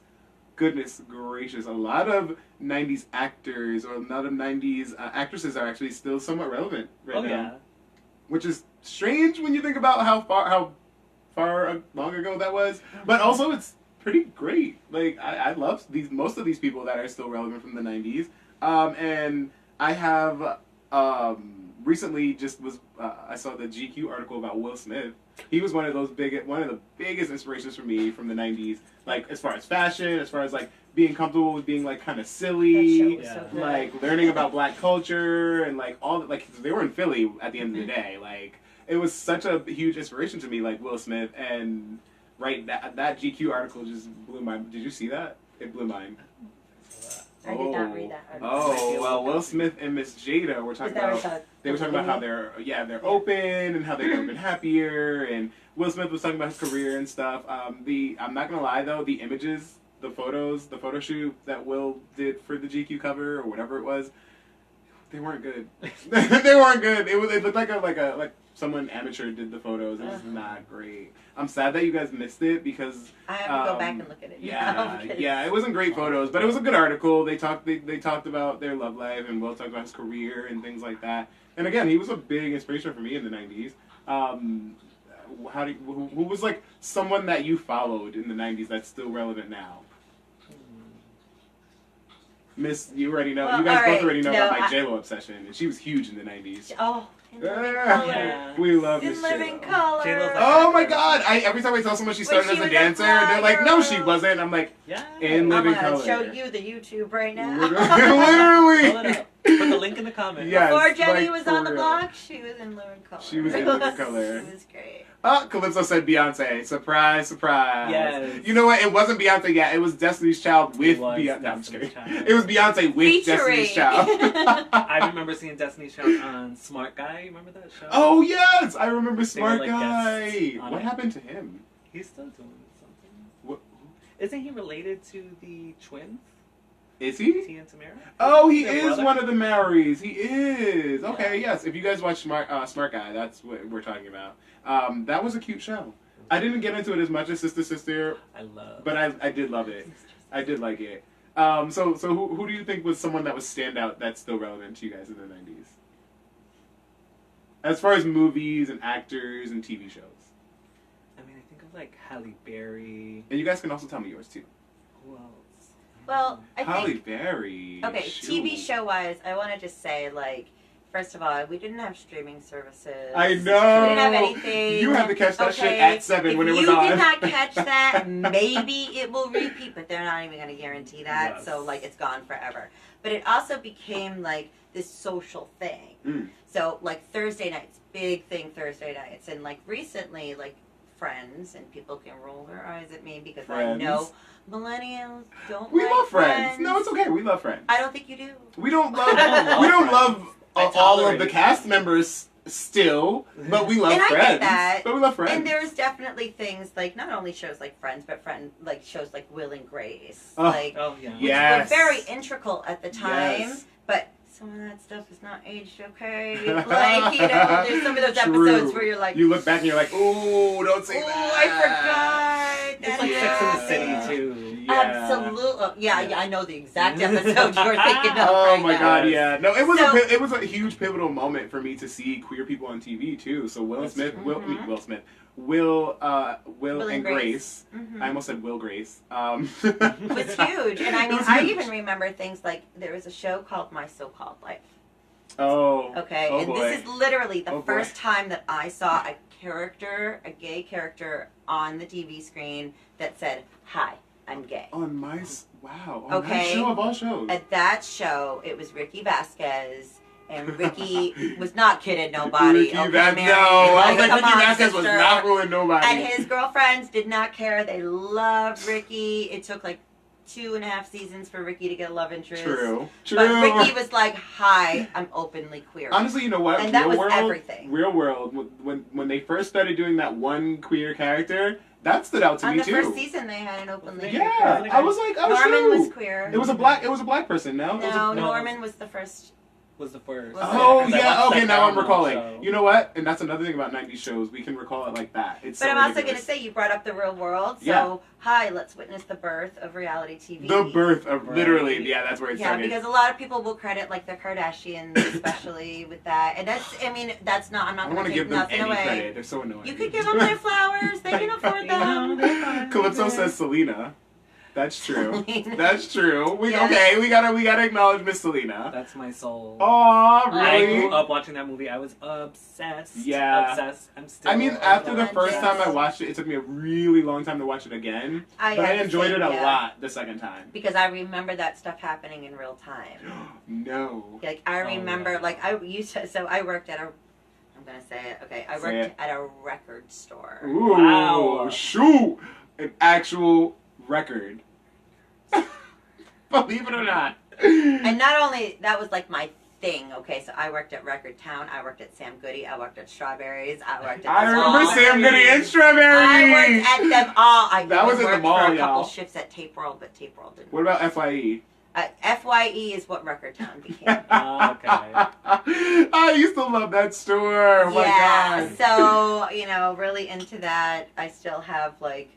Goodness gracious, a lot of 90s actors or a lot of 90s actresses are actually still somewhat relevant right Oh now. yeah. Which is strange when you think about how far long ago that was. But also, it's pretty great. Like I love most of these people that are still relevant from the 90s. And I have recently I saw the GQ article about Will Smith. He was one of the biggest inspirations for me from the 90s. Like as far as fashion, as far as like being comfortable with being like kind of That silly. show was Yeah. so good. Like learning about black culture and like all like they were in Philly at the end of the day. Like it was such a huge inspiration to me, like Will Smith, and that GQ article just blew my. Did you see that? It blew mine. I did not read that article. Oh well, Will Smith and Miss Jada were Is talking that about. what I thought? They were talking about how they're open and how they've never been happier, and Will Smith was talking about his career and stuff. I'm not gonna lie though, the images, the photos, the photo shoot that Will did for the GQ cover or whatever it was, they weren't good. They weren't good. It looked like someone amateur did the photos. It was not great. I'm sad that you guys missed it because I have to go back and look at it. yeah, because- yeah, it wasn't great photos, but it was a good article. They talked about their love life, and Will talked about his career and things like that. And again, he was a big inspiration for me in the 90s. Who was like someone that you followed in the 90s that's still relevant now? Miss, you already know. Well, you guys all both right, already know no, about my I- J-Lo obsession, and she was huge in the 90s. Oh, in living Yeah. color. Yeah. We love In Miss living J-Lo. color. J-Lo's like- Oh my God! Every time I tell someone she started she as a was a dancer, fly they're like, "No, she girl." wasn't." I'm like, Yeah. In I'm living gonna color. show you the YouTube right now. Literally. Pull it up. Put the link in the comments. Yeah. Before Yes, Jenny like, was for on the real. block, she was in living color. She was in living color. It was great. Calypso said Beyonce. Surprise, surprise. Yes. You know what? It wasn't Beyonce yet. It was Destiny's Child with It was Beyonce. No, I'm just Destiny's kidding. Child. It was Beyonce with Destiny's Child. I remember seeing Destiny's Child on Smart Guy. You remember that show? Oh yes, I remember They were, Smart like, Guy. guests on What it. happened to him? He's still doing something. What Isn't he related to the twins, is he? T and Tamara? Oh, he Their is brother? one of the Marys. He is. Okay, Yeah. yes. If you guys watch Smart Guy, that's what we're talking about. That was a cute show. I didn't get into it as much as Sister, I love. but I did love it. I did like it. So who do you think was someone that was standout that's still relevant to you guys in the 90s? As far as movies and actors and TV shows. I mean, I think of like Halle Berry. And you guys can also tell me yours too. Who else? Well, I Halle think Berry. okay, Shoot. TV show wise, I want to just say like First of all, we didn't have streaming services. I know. We didn't have anything. You had to catch that shit Okay, at 7 when it was If you on. did not catch that, maybe it will repeat, but they're not even going to guarantee that. Yes. So, like, it's gone forever. But it also became, like, this social thing. So, like, Thursday nights, big thing Thursday nights. And, like, recently, like, Friends, and people can roll their eyes at me because Friends. I know millennials don't We like love Friends. No, it's okay. We love Friends. I don't think you do. We don't love. love we don't Friends. love I all of tolerate the it. cast members still, but we love And I get Friends. that. But we love Friends. And there's definitely things like not only shows like Friends, but like shows like Will and Grace, Oh. like Oh yeah. which Yes. were very integral at the time. Yes. But some of that stuff is not aged okay. Like there's some of those True. episodes where you're like, you look back and you're like, ooh, don't say "Ooh, that. I forgot." It's that like Sex in the City happened." too. Yeah. Absolutely. Yeah, Yeah. I know the exact episode you're thinking of. Oh right my now. god, yeah. No, it was So- it was a huge pivotal moment for me to see queer people on TV too. So Will That's Smith, true. Will Will and and Grace. Mhm. I almost said Will Grace. Was huge, and I It mean, was I huge. even remember things like there was a show called My So-Called Life. Oh. Okay, Oh and boy. this is literally the Oh boy. first time that I saw a gay character on the TV screen that said, "Hi, I'm gay." Wow. On Okay. my show of all shows. At that show, it was Ricky Vasquez, and Ricky was not kidding nobody. Ricky okay, Vasquez. Mary? No, I was Like, like, come Ricky on, Vasquez was sister. not ruling nobody. And his girlfriends did not care. They loved Ricky. It took like 2.5 seasons for Ricky to get a love interest. True. But Ricky was like, "Hi, I'm openly queer." Honestly, you know what? And that was World, everything. Real World, when they first started doing that one queer character, that stood out to On me the too. first season, they had an openly queer Yeah, character. I was like, oh Norman shoot. was queer. It was a black person. No. It was a- No, No. Norman was the first. Was the first. Was Oh Because I yeah, watched okay, that now I'm Paramount recalling. show. You know what? And that's another thing about 90s shows. We can recall it like that. It's But so I'm also going to ridiculous. say you brought up the real world. So, Yeah. hi, let's witness the birth of reality TV. The birth of Right. literally, yeah, that's where it Yeah, started. because a lot of people will credit like the Kardashians, especially with that. And that's, I mean, that's not, I'm I not don't going want to to take give them nothing any away. credit. They're so annoying. You could give them their flowers. They can afford No, them. they're fine. Calypso They're- says Selena. That's true. Selena. That's true. Yeah. Okay, we gotta acknowledge Miss Selena. That's my soul. Aw, I really? grew up watching that movie. I was obsessed. Yeah. Obsessed. I'm still. I mean, after the first Yes. time I watched it, it took me a really long time to watch it again. But I had the enjoyed same, it a yeah. lot the second time. Because I remember that stuff happening in real time. No. Like I Oh, remember, yeah. like I used to. So I worked at a. I'm gonna say it. Okay, I Say worked it. at a record store. Ooh, Wow. shoot! An actual record. Believe it or not. And not only that was like my thing. Okay, so I worked at Record Town. I worked at Sam Goody. I worked at Strawberries. I worked at. I the remember mall. Sam Goody and Strawberry. I worked at them all. I That was even at the worked mall, for a couple y'all. shifts at Tape World, but Tape World didn't. What about FYE? FYE is what Record Town became. I used to love that store. Oh my yeah, god. so really into that. I still have like,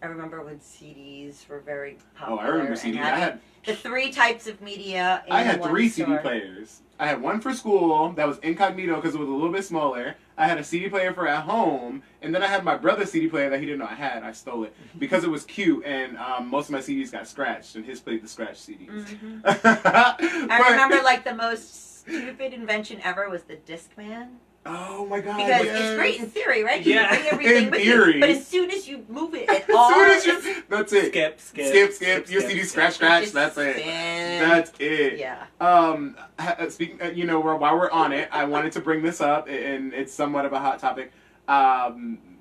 I remember when CDs were very popular. Oh, I remember and CDs. having the 3 types of media. In I had one 3 store. CD players. I had one for school that was incognito because it was a little bit smaller. I had a CD player for at home, and then I had my brother's CD player that he didn't know I had. I stole it because it was cute, and most of my CDs got scratched, and his played the scratched CDs. Mhm. I I remember like the most stupid invention ever was the Discman. Oh my god! Because yes. it's great in theory, right? You Yeah. can bring everything In with theory. you. But as soon as you move it at As all, soon as you, that's it. Skip. Your CD scratch. just That's it. spin. That's it. Yeah. Speaking, while we're on it, I wanted to bring this up, and it's somewhat of a hot topic.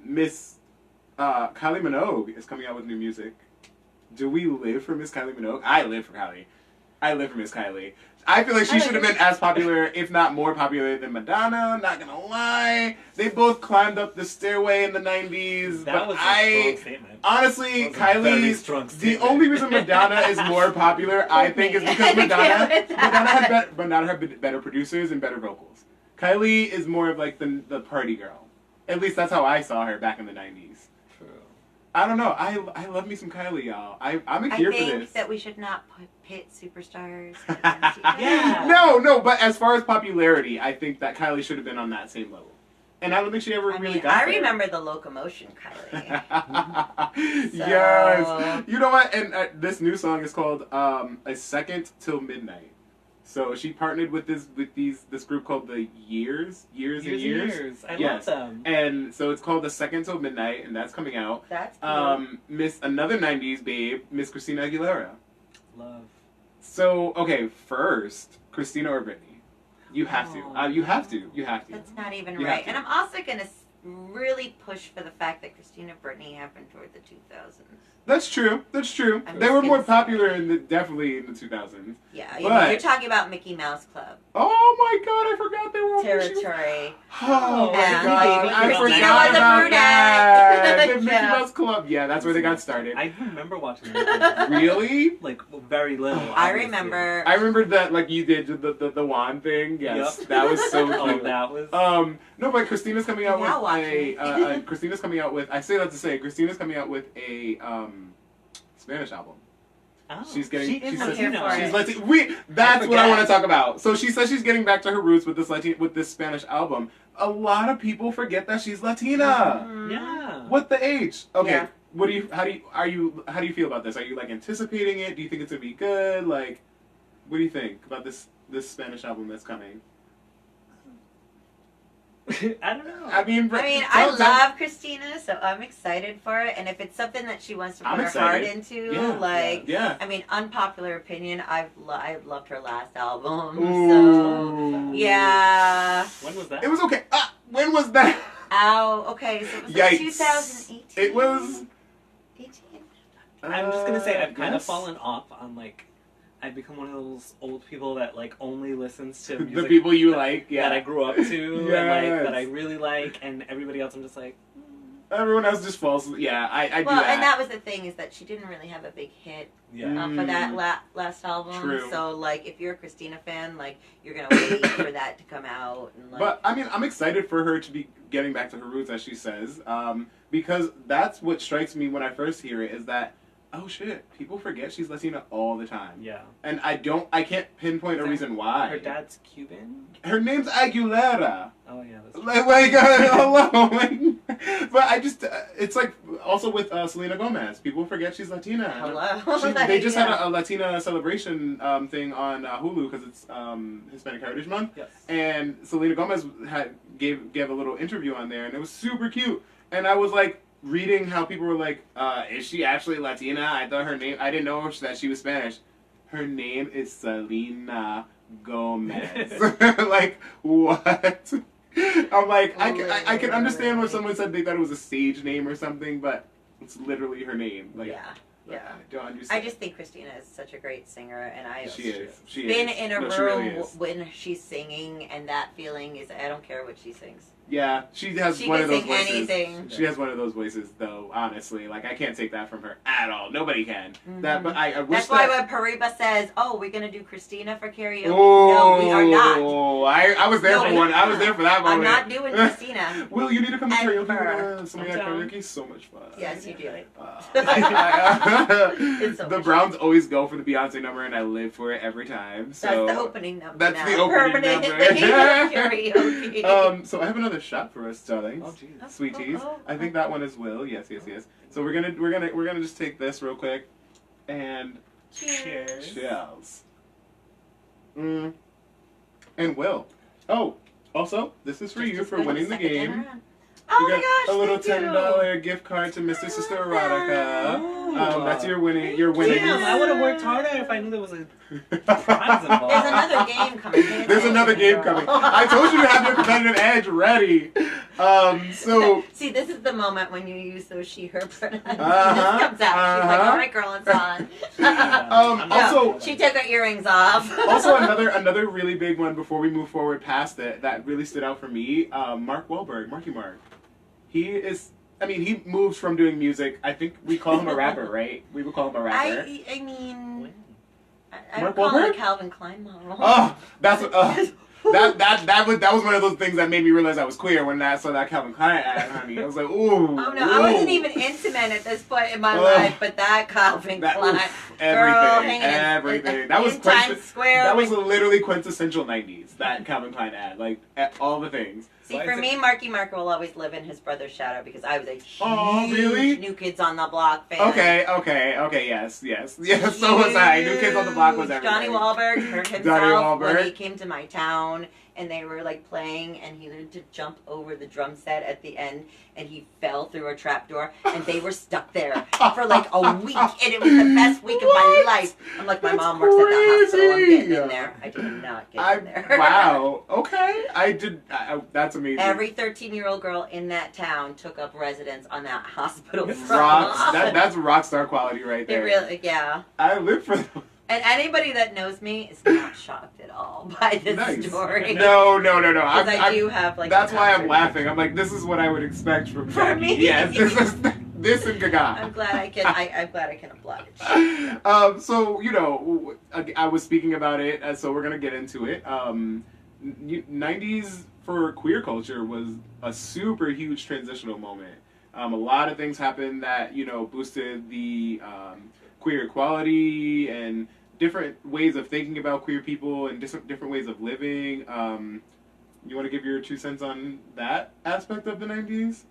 Miss Kylie Minogue is coming out with new music. Do we live for Miss Kylie Minogue? I live for Kylie. I live for Miss Kylie. I feel like she should have been as popular, if not more popular, than Madonna. Not gonna lie, they both climbed up the stairway in the '90s. That but was a strong statement. honestly, That was a very Kylie. strong The statement. only reason Madonna is more popular, I think, is because Madonna had better producers and better vocals. Kylie is more of like the party girl. At least that's how I saw her back in the '90s. True. I don't know. I love me some Kylie, y'all. I'm I here for think this. that we should not pit superstars. Yeah. No, but as far as popularity, I think that Kylie should have been on that same level. And I don't think she ever I really mean, got I there. remember the Locomotion Kylie. Yes. You know what? And this new song is called A Second Till Midnight. So she partnered with this group called the Years and Years. I Yes. love them. And so it's called The Second Till Midnight, and that's coming out. That's cool. Miss another '90s babe, Miss Christina Aguilera. Love. So okay, first Christina or Britney. You have to. You have to. You have to. That's not even You right. have to. And I'm also going to really push for the fact that Christina Britney happened toward the 2000s. That's true. That's true. I'm They just were more gonna say. popular definitely in the 2000s. Yeah, But- you're talking about Mickey Mouse Club Oh my God! I forgot they were on the show. territory. Oh my And God! I Christina forgot was a about brunette. that. The Mickey Yeah. Mouse Club. Yeah, that's where they got started. I remember watching that. Really? Like, very little. I obviously. remember. I remember that, like you did the wand thing. Yes, Yep. that was so Oh, cute. that was... No, but Christina's coming out Now with watching. Christina's coming out with. I say that to say Christina's coming out with a Spanish album. Oh, She's getting. She is she I'm says, here Latino. for she's it. Latin. That's what I forget. want to talk about. So she says she's getting back to her roots with this Spanish album. A lot of people forget that she's Latina. Mhm. Yeah. What the H? Okay. Yeah. What do you? How do you feel about this? Are you like anticipating it? Do you think it's gonna be good? Like, what do you think about this Spanish album that's coming? I don't know. I mean, I love Christina, so I'm excited for it. And if it's something that she wants to put I'm her heart excited. into, Yeah. like, Yeah. I mean, unpopular opinion, I loved her last album. Ooh. So, yeah. When was that? It was okay. When was that? Ow. Okay, so it was Yikes. like 2018. It was. 18. I'm just gonna say I've kind of yes. fallen off on, like, I've become one of those old people that, like, only listens to music The people you like, yeah. that I grew up to and, like, that I Yes. really like, and everybody else I'm just like, Everyone else just falls. Yeah, I do Well, that. and that was the thing, is that she didn't really have a big hit yeah. for that last album. True. So, like, if you're a Christina fan, like, you're going to wait for that to come out. And, like, But I mean, I'm excited for her to be getting back to her roots, as she says, because that's what strikes me when I first hear it, is that, oh shit, people forget she's Latina all the time, Yeah. and I can't pinpoint a reason why. Her dad's Cuban? Her name's Aguilera. Oh, yeah, that's true. Like hello, like, but I just, it's like also with Selena Gomez. People forget she's Latina. hello. They just had a Latina celebration thing on Hulu because it's Hispanic Heritage Month. Yes. And Selena Gomez gave a little interview on there, and it was super cute. And I was like reading how people were like, "Is she actually Latina?" I thought her name. I didn't know that she was Spanish. Her name is Selena Gomez. Like what? I'm like, I can understand when someone said they thought it was a stage name or something, but it's literally her name. Like, Yeah. Yeah. I don't understand. I just think Christina is such a great singer, and I've She is. She been is. in a No, she room really is. when she's singing, and that feeling is, I don't care what she sings. Yeah, she has She one can of those sing voices. anything. She has one of those voices, though. Honestly, like I can't take that from her at all. Nobody can. Mhm. That, but I wish That's why that. when Pariba says, "Oh, we're gonna do Christina for karaoke," Oh, no, we are not. I was there No, for we one. are I was there for that I'm moment. not doing Christina. Will, you need to come to karaoke. Ever. Something I'm like down. karaoke is so much fun. Yes, you do. It's so The much Browns always go for the Beyonce number, and I live for it every time. That's So the opening number. That's now. the opening Permanent number. thing of karaoke. So I have another shot for us, darlings. Oh, jeez. Sweeties. Oh, oh, I think that one is Will. Yes. So we're gonna just take this real quick and Cheers. cheers. And Will. Oh, also, this is for Just you as for good winning as the second game. time around. Oh You my got gosh! a little thank you. $10 gift card to Mr. Sister Erotica. That's your winning. Your Thank winning. you. Damn, I would have worked harder if I knew there was a prize There's involved. another game coming. Pay There's another game attention, coming. girl. I told you to have your competitive edge ready. So See, this is the moment when you use those she/her pronouns. Uh-huh, This comes out. She's like, uh-huh. "All right, girl, it's on." I'm not also- sure She about took her earrings off. also another really big one before we move forward past it that really stood out for me. Mark Wahlberg, Marky Mark. He is. I mean, he moves from doing music. I think we call him a rapper, right? We would call him a rapper. I mean, When? I Mark would call him Wahlberg? a Calvin Klein model. Oh, that's that was one of those things that made me realize I was queer when I saw that Calvin Klein ad, honey. I was like, ooh. Oh no, I wasn't ooh. even into men at this point in my Ugh. life, but that Calvin That, Klein, oof, girl, hanging everything. in, That was in Times Square. That was with- literally quintessential '90s. That Calvin Klein ad, like all the things. See, Why for is it- me, Marky Mark will always live in his brother's shadow because I was a Oh, huge really? New Kids on the Block fan. Okay, yes. So was I. New Kids on the Block was Huge. everything. Johnny Wahlberg hurt himself Johnny when Wahlberg. he came to my town, and they were like playing, and he learned to jump over the drum set at the end, and he fell through a trapdoor, and they were stuck there for like a week, and it was the best week of my life. I'm like, my That's mom works at the hospital. I'm getting crazy. in there. I did not get in there. Wow. Okay. That's amazing. Every 13-year-old girl in that town took up residence on that hospital front Rocks. lawn. That's rock star quality right It there. really, yeah. I live for them. And anybody that knows me is not shocked at all by this Nice. story. No. Because I do have like. That's why I'm 100. laughing. I'm like, this is what I would expect from From Jackie. me. Yes, this and Gaga. I'm glad I can. I'm glad I can oblige. So I was speaking about it, so we're gonna get into it. 90s for queer culture was a super huge transitional moment. A lot of things happened that boosted the queer equality and different ways of thinking about queer people and different ways of living. You want to give your 2 cents on that aspect of the 90s?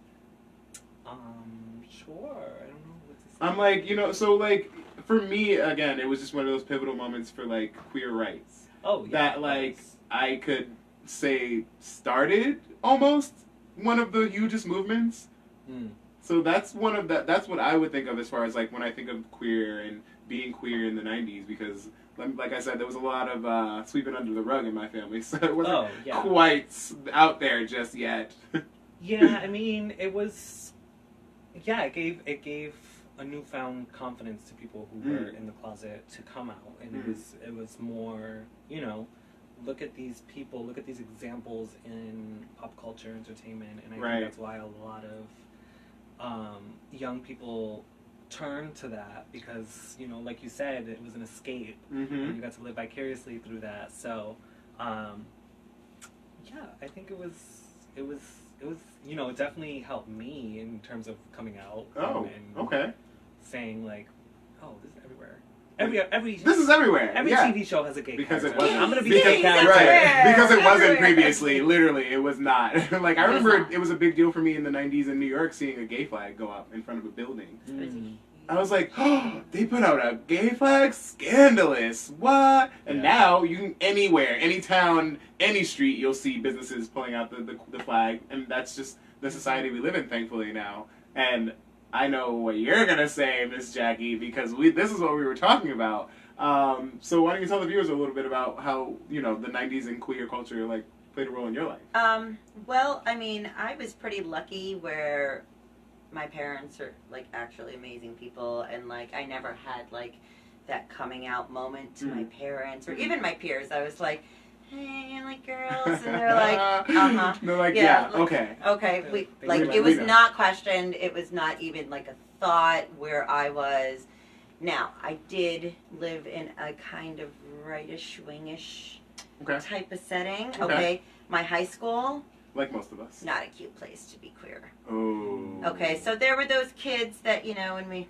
Sure. I don't know what to say. I'm like, so like for me again, it was just one of those pivotal moments for like queer rights. Oh, yeah. That like I could say started almost one of the hugest movements. Mm. So that's that's what I would think of as far as like when I think of queer and being queer in the 90s, because like I said, there was a lot of sweeping under the rug in my family, so it wasn't quite out there just yet. Yeah, I mean, it was. Yeah, it gave a newfound confidence to people who were in the closet to come out, and it was more, look at these people, look at these examples in pop culture, entertainment, and I think that's why a lot of young people turn to that, because like you said, it was an escape, and you got to live vicariously through that. So, yeah, I think it was it definitely helped me in terms of coming out. And saying like, oh, this is everywhere. This is everywhere. Every TV show has a gay because character. it wasn't. I'm gonna be because, gay character. because it wasn't Everywhere. previously. Literally, it was not. Like I remember, it was a big deal for me in the 90s in New York seeing a gay flag go up in front of a building. I was like, oh, they put out a gay flag? Scandalous. What? And now, you can anywhere, any town, any street, you'll see businesses pulling out the flag. And that's just the society we live in, thankfully, now. And I know what you're going to say, Miss Jackie, because this is what we were talking about. So why don't you tell the viewers a little bit about how, the 90s and queer culture, like, played a role in your life? Well, I mean, I was pretty lucky where my parents are like actually amazing people, and like I never had like that coming out moment to my parents or even my peers. I was like, hey, I like girls, and they're like, They're like, okay. They It was know. not questioned. It was not even like a thought where I was. Now I did live in a kind of rightish, swingish type of setting. Okay, my high school. Like most of us. Not a cute place to be queer. Oh. Okay, so there were those kids that, and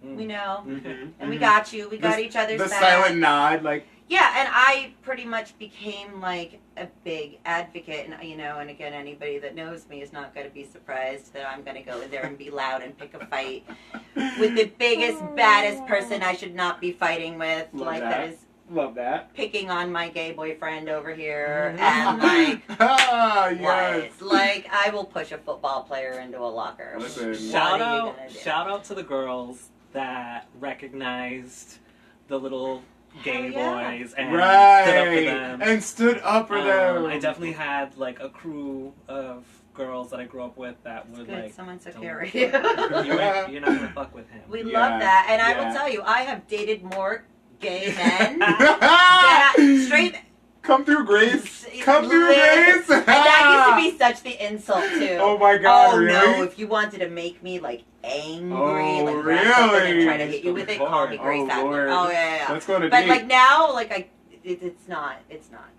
we know, and we got you, we got each other's The back. silent nod, like. Yeah, and I pretty much became like a big advocate, and and again, anybody that knows me is not going to be surprised that I'm going to go in there and be loud and pick a fight with the biggest, baddest person I should not be fighting with. That is. Love that. Picking on my gay boyfriend over here, and like, yes. like I will push a football player into a locker. Listen, Shout out to the girls that recognized the little gay boys and stood up for them. And stood up for them. I definitely had like a crew of girls that I grew up with that would good. like. Someone took don't- care of you. You're not gonna fuck with him. We love that, and I will tell you, I have dated more gay men straight. Come through, Grace. Come through, Grace. And that used to be such the insult too. Oh my God! Oh really? no! If you wanted to make me like angry, like really? grab something and try to hit you with it, call me Grace Adler. Oh yeah. Let's go on a But date. like now, like it's not.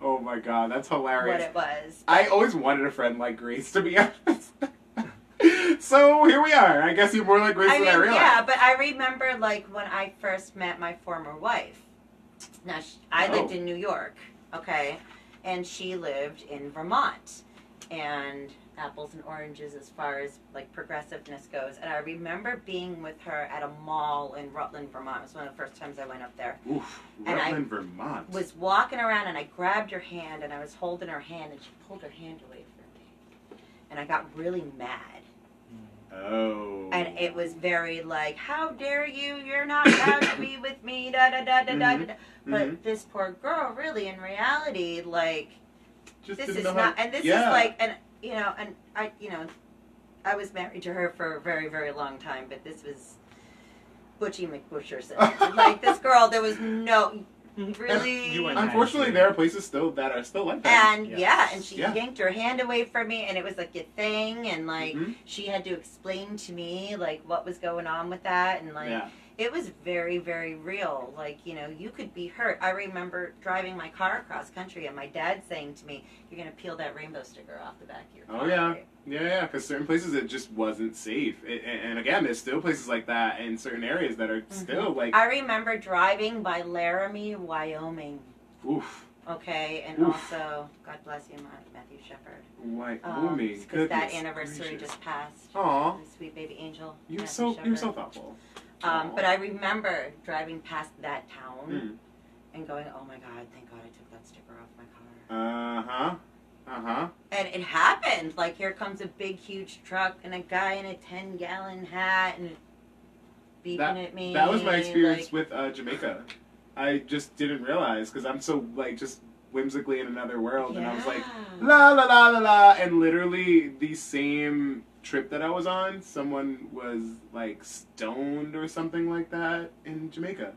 Oh my God, that's hilarious. What it was. I always wanted a friend like Grace, to be honest. So here we are. I guess you're more like Grace than I realized. Yeah, but I remember like when I first met my former wife. Now I lived in New York, okay, and she lived in Vermont, and apples and oranges as far as like progressiveness goes. And I remember being with her at a mall in Rutland, Vermont. It was one of the first times I went up there. Oof, And Rutland, Vermont. Was walking around and I grabbed her hand and I was holding her hand and she pulled her hand away from me. And I got really mad. Oh. And it was very like, how dare you? You're not allowed to be with me. Da da da da da da. But this poor girl, really, in reality, like, Just this didn't is know not, how, and this yeah. is like, and you know, and I, you know, I was married to her for a very, very long time, but this was Butchie McBusherson. Like this girl, there was no. Really? You went Unfortunately, there are places still that are still like that. And Yes. yeah, and she Yeah. yanked her hand away from me, and it was like a thing, and like Mhm. she had to explain to me like what was going on with that, and like Yeah. it was very, very real. Like, you know, you could be hurt. I remember driving my car across country, and my dad saying to me, "You're gonna peel that rainbow sticker off the back of your car." Oh yeah, right?" yeah, because certain places it just wasn't safe, and again, there's still places like that in certain areas that are still like, I remember driving by Laramie, Wyoming. oof, Okay, and Oof. also, God bless you, Matthew Shepard. Wyoming, Because that anniversary just passed. Aw, My sweet baby angel. you're Matthew so Shepard. thoughtful. But I remember driving past that town Mm. and going, "Oh my God, thank God I took that sticker off my car." Uh-huh. And it happened. Like, here comes a big, huge truck and a guy in a 10-gallon hat and beeping at me. That was my experience like, with Jamaica. I just didn't realize because I'm so like just whimsically in another world, and I was like, la la la la la, and literally the same trip that I was on, someone was like stoned or something like that in Jamaica.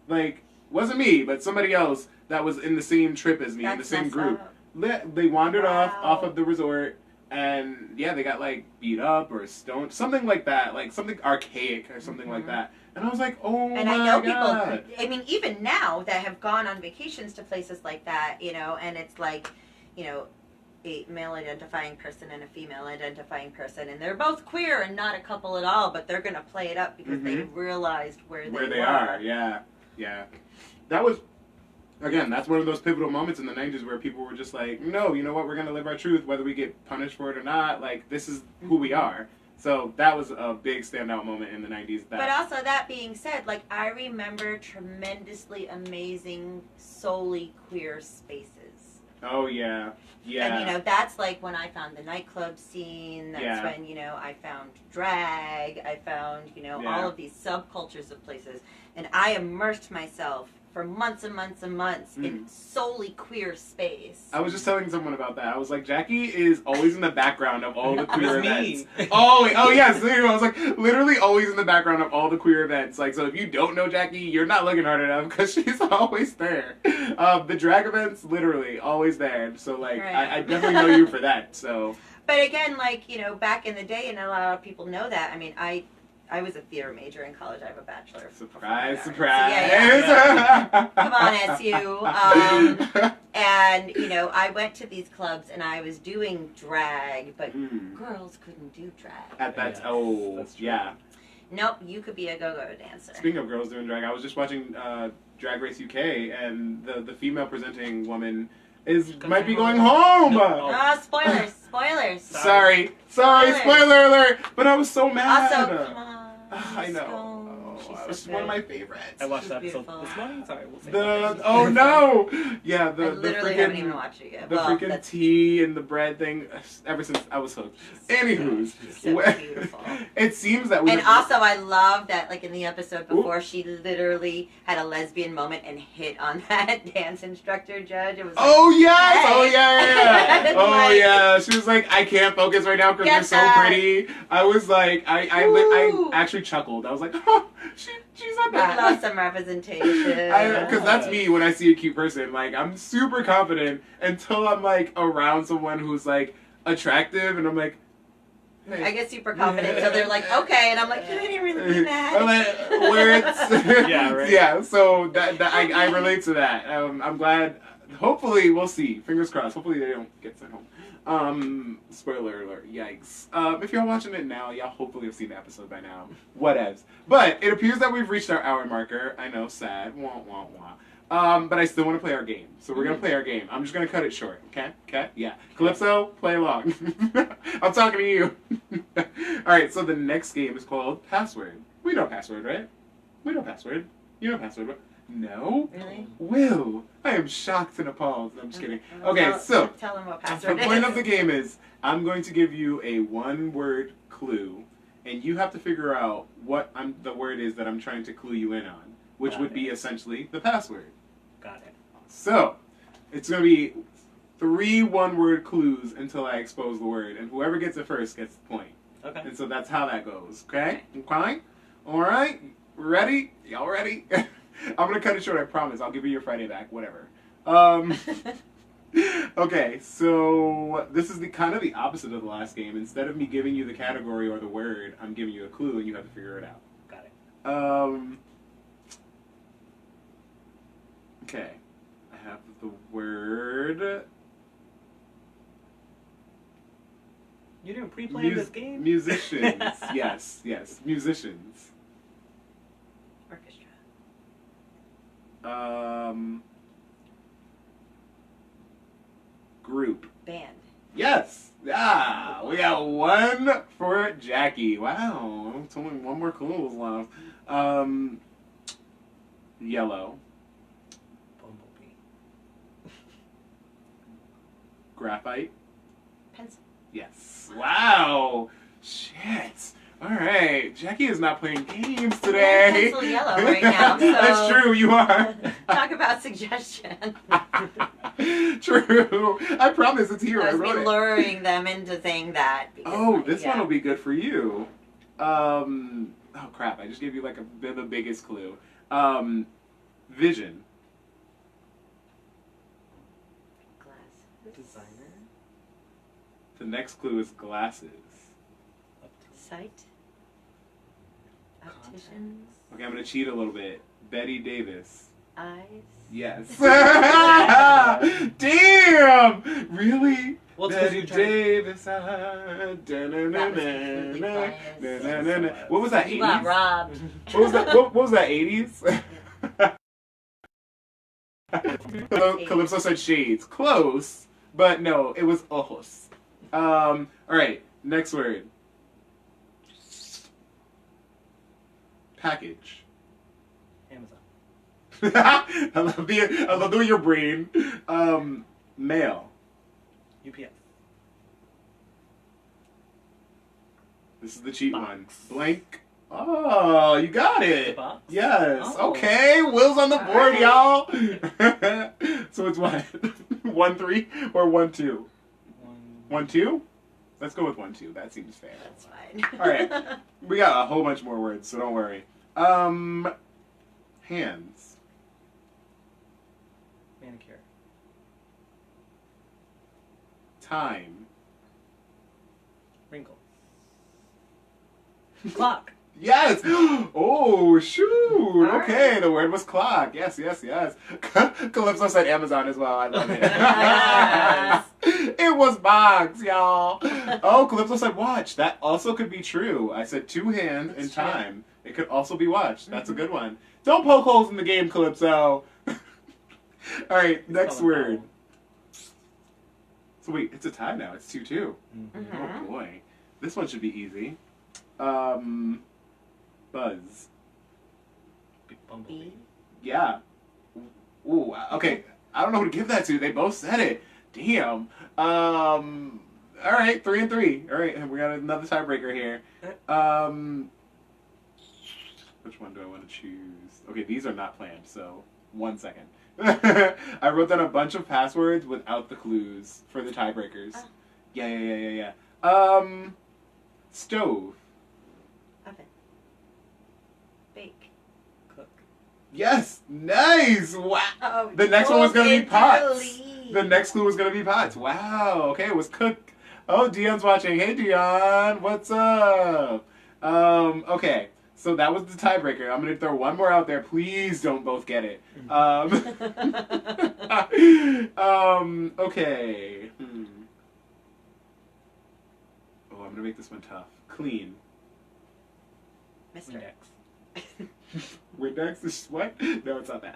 Like, wasn't me, but somebody else that was in the same trip as me, in the That's same messed group. up. They wandered Wow. off of the resort, and yeah, they got like beat up or stoned, something like that, like something archaic or something like that. And I was like, oh And my I know God. people, I mean, even now that have gone on vacations to places like that, you know, and it's like, you know, a male identifying person and a female identifying person, and they're both queer and not a couple at all, but they're going to play it up because they realized where they they were. are. Yeah, yeah. That was, again, that's one of those pivotal moments in the 90s where people were just like, no, you know what, we're going to live our truth, whether we get punished for it or not. Like, this is who we are. So that was a big standout moment in the 90s. But also, that being said, like, I remember tremendously amazing, solely queer spaces. Oh, yeah. Yeah. And, you know, that's like when I found the nightclub scene. That's Yeah. when, you know, I found drag. I found, you know, Yeah. all of these subcultures of places. And I immersed myself for months and months and months in solely queer space. I was just telling someone about that. I was like, Jackie is always in the background of all the queer It's events. me. Oh yes, I was like literally always in the background of all the queer events. Like, so if you don't know Jackie, you're not looking hard enough because she's always there. The drag events, literally always there. So like, Right. I definitely know you for that. So. But again, like, you know, back in the day, and a lot of people know that, I mean, I was a theater major in college. I have a bachelor of Surprise, performing arts. surprise. So, yeah. Come on, SU. And, you know, I went to these clubs and I was doing drag, but girls couldn't do drag. At that, Yes, oh, that's true. yeah. Nope, you could be a go-go dancer. Speaking of girls doing drag, I was just watching Drag Race UK, and the female presenting woman might be going home. No. Oh, spoilers, spoilers. Sorry, Spoilers. spoiler alert! But I was so mad. Also, come on. I know. Stone. Oh, She's it was so one of good. my favorites. I watched She's that episode beautiful. this morning. Sorry, we'll say The oh no, yeah, I the literally freaking haven't even watched it yet. the Well, freaking that's tea and the bread thing. Ever since I was hooked. Anywho's, so beautiful. it seems that we. And also, I love that, like, in the episode before, she literally had a lesbian moment and hit on that dance instructor judge. It was like, Oh yes! hey. Oh yeah! Oh Like- yeah! She was like, "I can't focus right now because Get you're so that. pretty." I was like, I Woo. actually chuckled. I was like, "Oh, she said I that." love some representation. Because that's me when I see a cute person. Like, I'm super confident until I'm like around someone who's like attractive, and I'm like, hey. I get super confident until they're like, okay, and I'm like, I didn't really mean that. I'm like, words. Yeah, right. Yeah, so that I relate to that. I'm glad. Hopefully, we'll see. Fingers crossed. Hopefully, they don't get sent home. Spoiler alert. Yikes. If y'all watching it now, y'all hopefully have seen the episode by now. Whatevs. But it appears that we've reached our hour marker. I know, sad. Wah, wah, wah. But I still want to play our game. So we're going to play our game. I'm just going to cut it short. Okay? Okay? Yeah. Calypso, play along. I'm talking to you. Alright, so the next game is called Password. We know Password, right? We know Password. You know Password, right? No? Really? Will. I am shocked and appalled. I'm just kidding. Okay, so tell them what the password point is. of the game is I'm going to give you a one-word clue, and you have to figure out what the word is that I'm trying to clue you in on, which Got would it. be essentially the password. Got it. So, it's going to be 3 one-word clues until I expose the word, and whoever gets it first gets the point. Okay. And so that's how that goes, okay? Okay? Alright? Ready? Y'all ready? I'm going to cut it short, I promise. I'll give you your Friday back, whatever. Okay, so this is kind of the opposite of the last game. Instead of me giving you the category or the word, I'm giving you a clue and you have to figure it out. Got it. Okay. I have the word... You didn't pre-plan this game? Musicians. Yes, yes. Musicians. Orchestra. Group. Band. Yes! Yeah! We got 1 for Jackie. Wow. It's only 1 more clue was left. Yellow. Bumblebee. Graphite. Pencil. Yes. Wow! Shit. Alright. Jackie is not playing games today. Pencil yellow right now, so... That's true, you are. Talk about suggestion. True. I promise it's here. I I was wrote it. luring them into saying that. Because Oh, this one will be good for you. Oh crap, I just gave you like the biggest clue. Vision. Glasses. Designer. The next clue is glasses. Sight. Opticians. Okay, I'm gonna cheat a little bit. Betty Davis. Eyes. Yes. Damn! Really? Well, it's 'cause Betty you're trying- Davis. completely biased. What was that? You got 80s? robbed. What was that? What was that? 80s? Calypso said shades. Close, but no, it was ojos. All right, next word. Package. Amazon. I love doing your brain. Mail. UPS. This is the cheat Box. one. Blank. Oh, you got it. Box? Yes. Oh. Okay. Will's on the All board, right. y'all. So it's what? 1-3 or 1-2? 1-2? Let's go with 1-2. That seems fair. That's fine. All right. We got a whole bunch more words, so don't worry. Hands. Manicure. Time. Wrinkle. Clock. Yes! Oh, shoot! All Okay, right. the word was clock. Yes, yes, yes. Calypso said Amazon as well. I love it. Yes. It was box, y'all. Oh, Calypso said watch. That also could be true. I said 2 hands and That's true. time. It could also be watch. That's a good one. Don't poke holes in the game, Calypso. All right, next word. So wait, it's a tie now. It's 2-2. Mm-hmm. Mhm. Oh boy, this one should be easy. Buzz. Bumblebee. Yeah. Ooh. Okay. I don't know who to give that to. They both said it. Damn. All right. 3-3. All right. We got another tiebreaker here. Which one do I want to choose? Okay, these are not planned. So 1 second. I wrote down a bunch of passwords without the clues for the tiebreakers. Oh. Yeah. Stove. Oven. Bake. Cook. Yes. Nice. Wow. Oh, The next one was gonna be into pots. lead. The next clue was gonna be pots. Wow. Okay, it was cook. Oh, Dion's watching. Hey, Dion. What's up? Okay. So that was the tiebreaker. I'm gonna throw one more out there. Please don't both get it. Okay. Oh, I'm gonna make this one tough. Clean. Mister. Index. Windex is what? No, it's not that.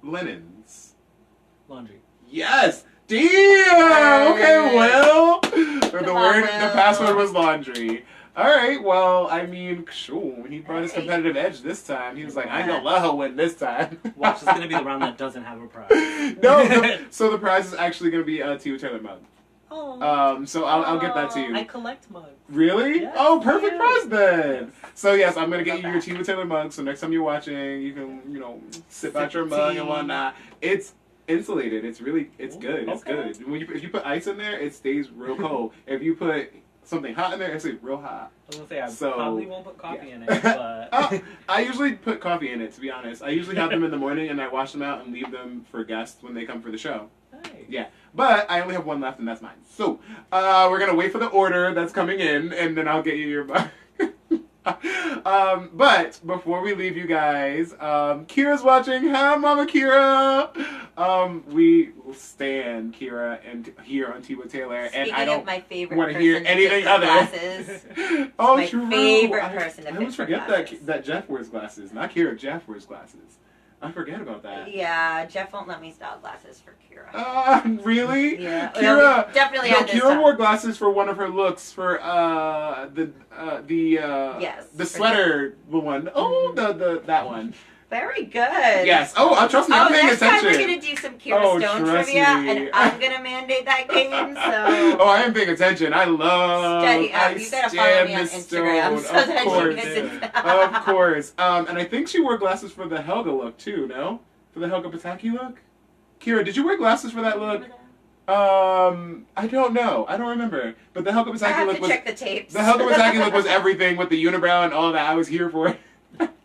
linens? Laundry. Yes! Damn! Okay, Will! on, The password was laundry. Alright, well, I mean, sure, he brought his competitive edge this time. He was like, I ain't gonna let her win this time. Watch, it's gonna be the round that doesn't have a prize. No, so the prize is actually gonna be a Tia Taylor mug. Oh. So I'll get that to you. I collect mugs. Really? Yes, Oh, perfect I do. prize then. Yes. So yes, I'm gonna get you your Tia Taylor mug. So next time you're watching, you can sip out your mug and whatnot. It's insulated. It's good. It's Okay. good. If you put ice in there, it stays real cold. If you put something hot in there, it stays real hot. I was gonna say I So, probably won't put coffee yeah. in it, but I usually put coffee in it. To be honest, I usually have them in the morning and I wash them out and leave them for guests when they come for the show. nice. Yeah, but I only have one left, and that's mine. So, we're gonna wait for the order that's coming in, and then I'll get you your mug. But before we leave you guys, Kira's watching. Hi, Mama Kira. We will stand Kira and here on Tia Taylor, and Speaking I don't of my favorite want to person hear to anything fit other. glasses. Oh, my true. favorite I person to always fit for forget glasses. that Jeff wears glasses. Not Kira. Jeff wears glasses. I forget about that. Yeah, Jeff won't let me style glasses for Kira. Really? Yeah, Kira, no, we definitely no, had this Kira time. wore glasses for one of her looks for Yes, the for sweater one. Oh, the that one. Very good. Yes. Oh, trust me, I'm paying next attention. time we're gonna do some Kira Oh, Stone trust trivia, me. and I'm gonna mandate that game. So Oh, I am paying attention. I love. Steady up. I You gotta follow stand me on Miss Instagram Stone, so that of you course. can see Of course. And I think she wore glasses for the Helga look too. No, for the Helga Pataki look. Kira, did you wear glasses for that look? I don't know. I don't remember. But the Helga I Pataki have look to was check the tapes. the Helga Pataki look was everything with the unibrow and all that. I was here for it.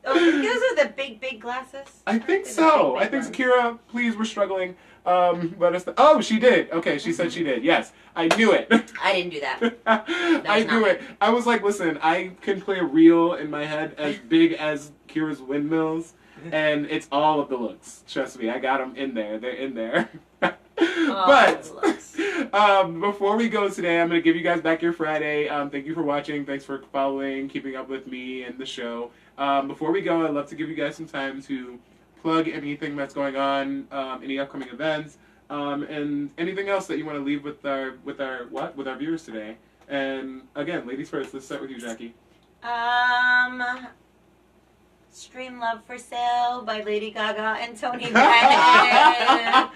Oh, those are the big glasses. I think They're the so. big I think so. ones. Kira, please, we're struggling. Let us. Oh, she did. Okay, she said she did. Yes, I knew it. I didn't do that. I was knew not it. I was like, listen, I can play a reel in my head as big as Kira's windmills, and it's all of the looks. Trust me, I got them in there. They're in there. But looks. before we go today, I'm going to give you guys back your Friday. Thank you for watching. Thanks for following, keeping up with me and the show. Before we go, I'd love to give you guys some time to plug anything that's going on, any upcoming events, and anything else that you want to leave with our viewers today. And again, ladies first. Let's start with you, Jackie. Stream Love for Sale by Lady Gaga and Tony Bennett.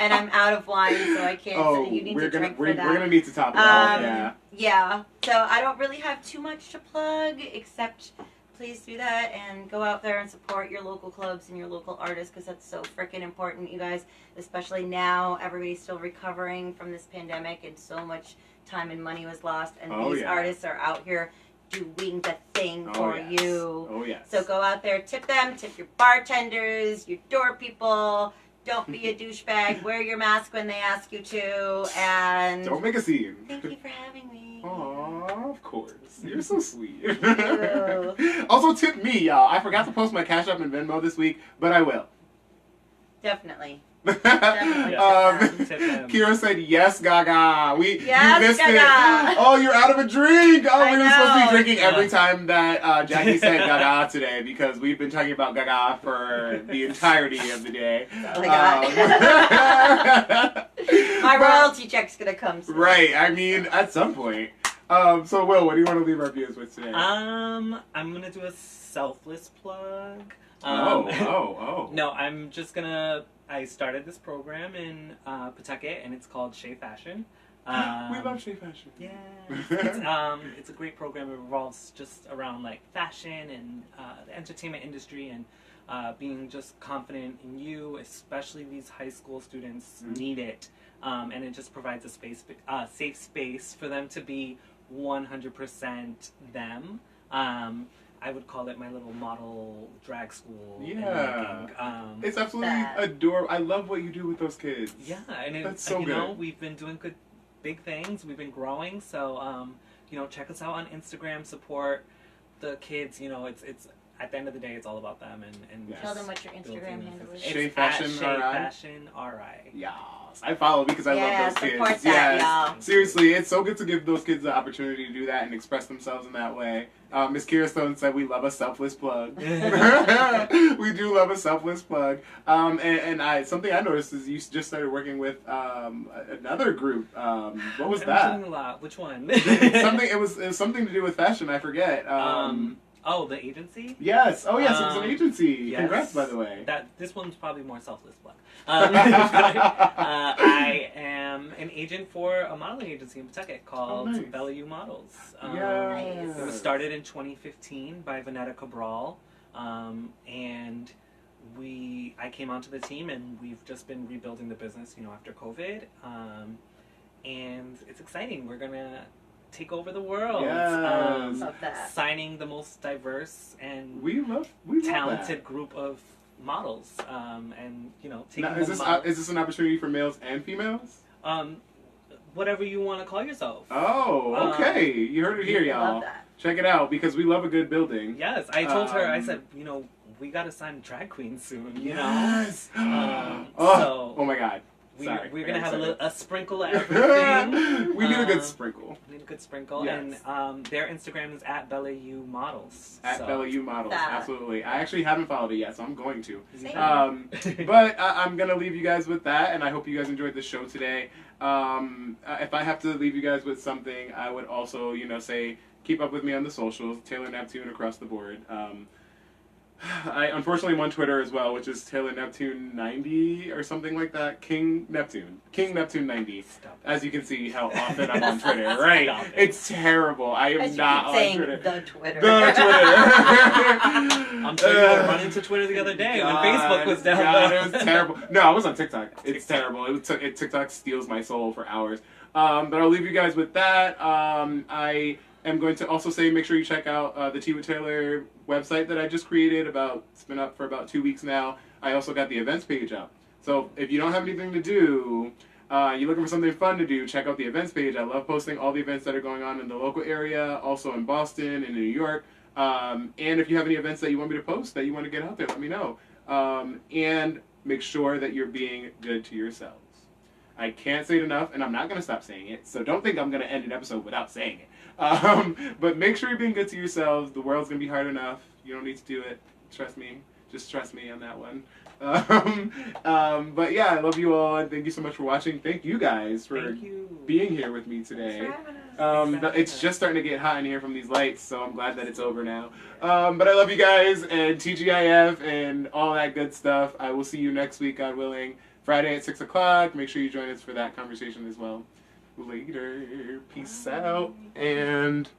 And I'm out of wine, so I can't. Oh, you need we're to gonna drink for that. we're gonna need to top it off. Yeah. Yeah. So I don't really have too much to plug, except please do that and go out there and support your local clubs and your local artists, because that's so freaking important, you guys. Especially now, everybody's still recovering from this pandemic, and so much time and money was lost. And these artists are out here doing the thing for you. Oh yes. So go out there, tip them, tip your bartenders, your door people. Don't be a douchebag. Wear your mask when they ask you to, and don't make a scene. thank you for having me. Aw, of course. You're so sweet. You. Also, tip me, y'all. I forgot to post my Cash App and Venmo this week, but I will. Definitely. Tip him. Kira said, yes, Gaga. Yes, you missed Gaga. it. Oh, you're out of a drink. Oh, I we were supposed to be know. drinking every time that Jackie said Gaga today, because we've been talking about Gaga for the entirety of the day. Oh my God. My royalty check's gonna come soon. Right. I mean, at some point. So, Will, what do you want to leave our viewers with today? I'm gonna do a selfless plug. Oh. No, I'm just gonna. I started this program in Pawtucket, and it's called Shea Fashion. We love Shea Fashion. Yeah, it's a great program. It revolves just around like fashion and the entertainment industry, and being just confident in you, especially these high school students need it. And it just provides a safe space for them to be 100% them. I would call it my little model drag school. Yeah. It's absolutely That. adorable. I love what you do with those kids. Yeah, and That's so you know, good. we've been doing big things. We've been growing, so check us out on Instagram. Support the kids. You know, it's at the end of the day, it's all about them. And Yes. Tell them what your Instagram handle is. It's Shea at Fashion Shea RI? Fashion RI. Yeah. follows. I follow because I love those support kids. that, Yes. y'all. Seriously, it's so good to give those kids the opportunity to do that and express themselves in that way. Miss Kira Stone said we love a selfless plug. We do love a selfless plug. And something I noticed is you just started working with another group. What was I'm that? doing a lot. Which one? It was something to do with fashion. I forget. Oh, the agency? Yes. Oh, yes. It was an agency. Yes. Congrats, by the way. This one's probably more selfless plug. I am an agent for a modeling agency in Pawtucket called nice. Bella U Models. Yes. It was started in 2015 by Vanetta Cabral, and I came onto the team, and we've just been rebuilding the business, after COVID, and it's exciting. We're gonna take over the world. Yes. Love that. Signing the most diverse and We love talented that. group of models, and taking Now, is them this an opportunity for males and females? whatever you want to call yourself. Oh, okay. You heard it here, y'all. Love that. Check it out because we love a good building. Yes, I told her. I said, we got to sign drag queens soon. Yes. So oh my God. we're I gonna got have excited. a sprinkle of everything. We need a good sprinkle. We need a good sprinkle, Yes. and their Instagram is at Bella U Models. At Bella U Models, That. absolutely. I actually haven't followed it yet, so I'm going to. Same. But I'm going to leave you guys with that, and I hope you guys enjoyed the show today. If I have to leave you guys with something, I would also, say keep up with me on the socials, Taylor Neptune across the board. I unfortunately am on Twitter as well, which is Taylor Neptune 90 or something like that. King Neptune 90. As you can see, how often I'm on Twitter, right? Stop it. It's terrible. I am As you not keep on saying, Twitter. the Twitter. The Twitter. I'm sure you were running to Twitter the other day when Facebook was down. God, it was terrible. No, I was on TikTok. It's terrible. TikTok steals my soul for hours. But I'll leave you guys with that. I am going to also say make sure you check out the Tea with Taylor website that I just created. It's been up for about 2 weeks now. I also got the events page up. So if you don't have anything to do, you're looking for something fun to do, check out the events page. I love posting all the events that are going on in the local area, also in Boston and in New York. And if you have any events that you want me to post that you want to get out there, let me know. And make sure that you're being good to yourselves. I can't say it enough, and I'm not going to stop saying it, so don't think I'm going to end an episode without saying it. But make sure you're being good to yourselves. The world's going to be hard enough. You don't need to do it. Trust me. Just trust me on that one. But yeah, I love you all, and thank you so much for watching. Thank you guys for being here with me today. It's just starting to get hot in here from these lights, so I'm glad that it's over now. But I love you guys, and TGIF, and all that good stuff. I will see you next week, God willing. Friday at 6 o'clock. Make sure you join us for that conversation as well. Later. Peace out. And...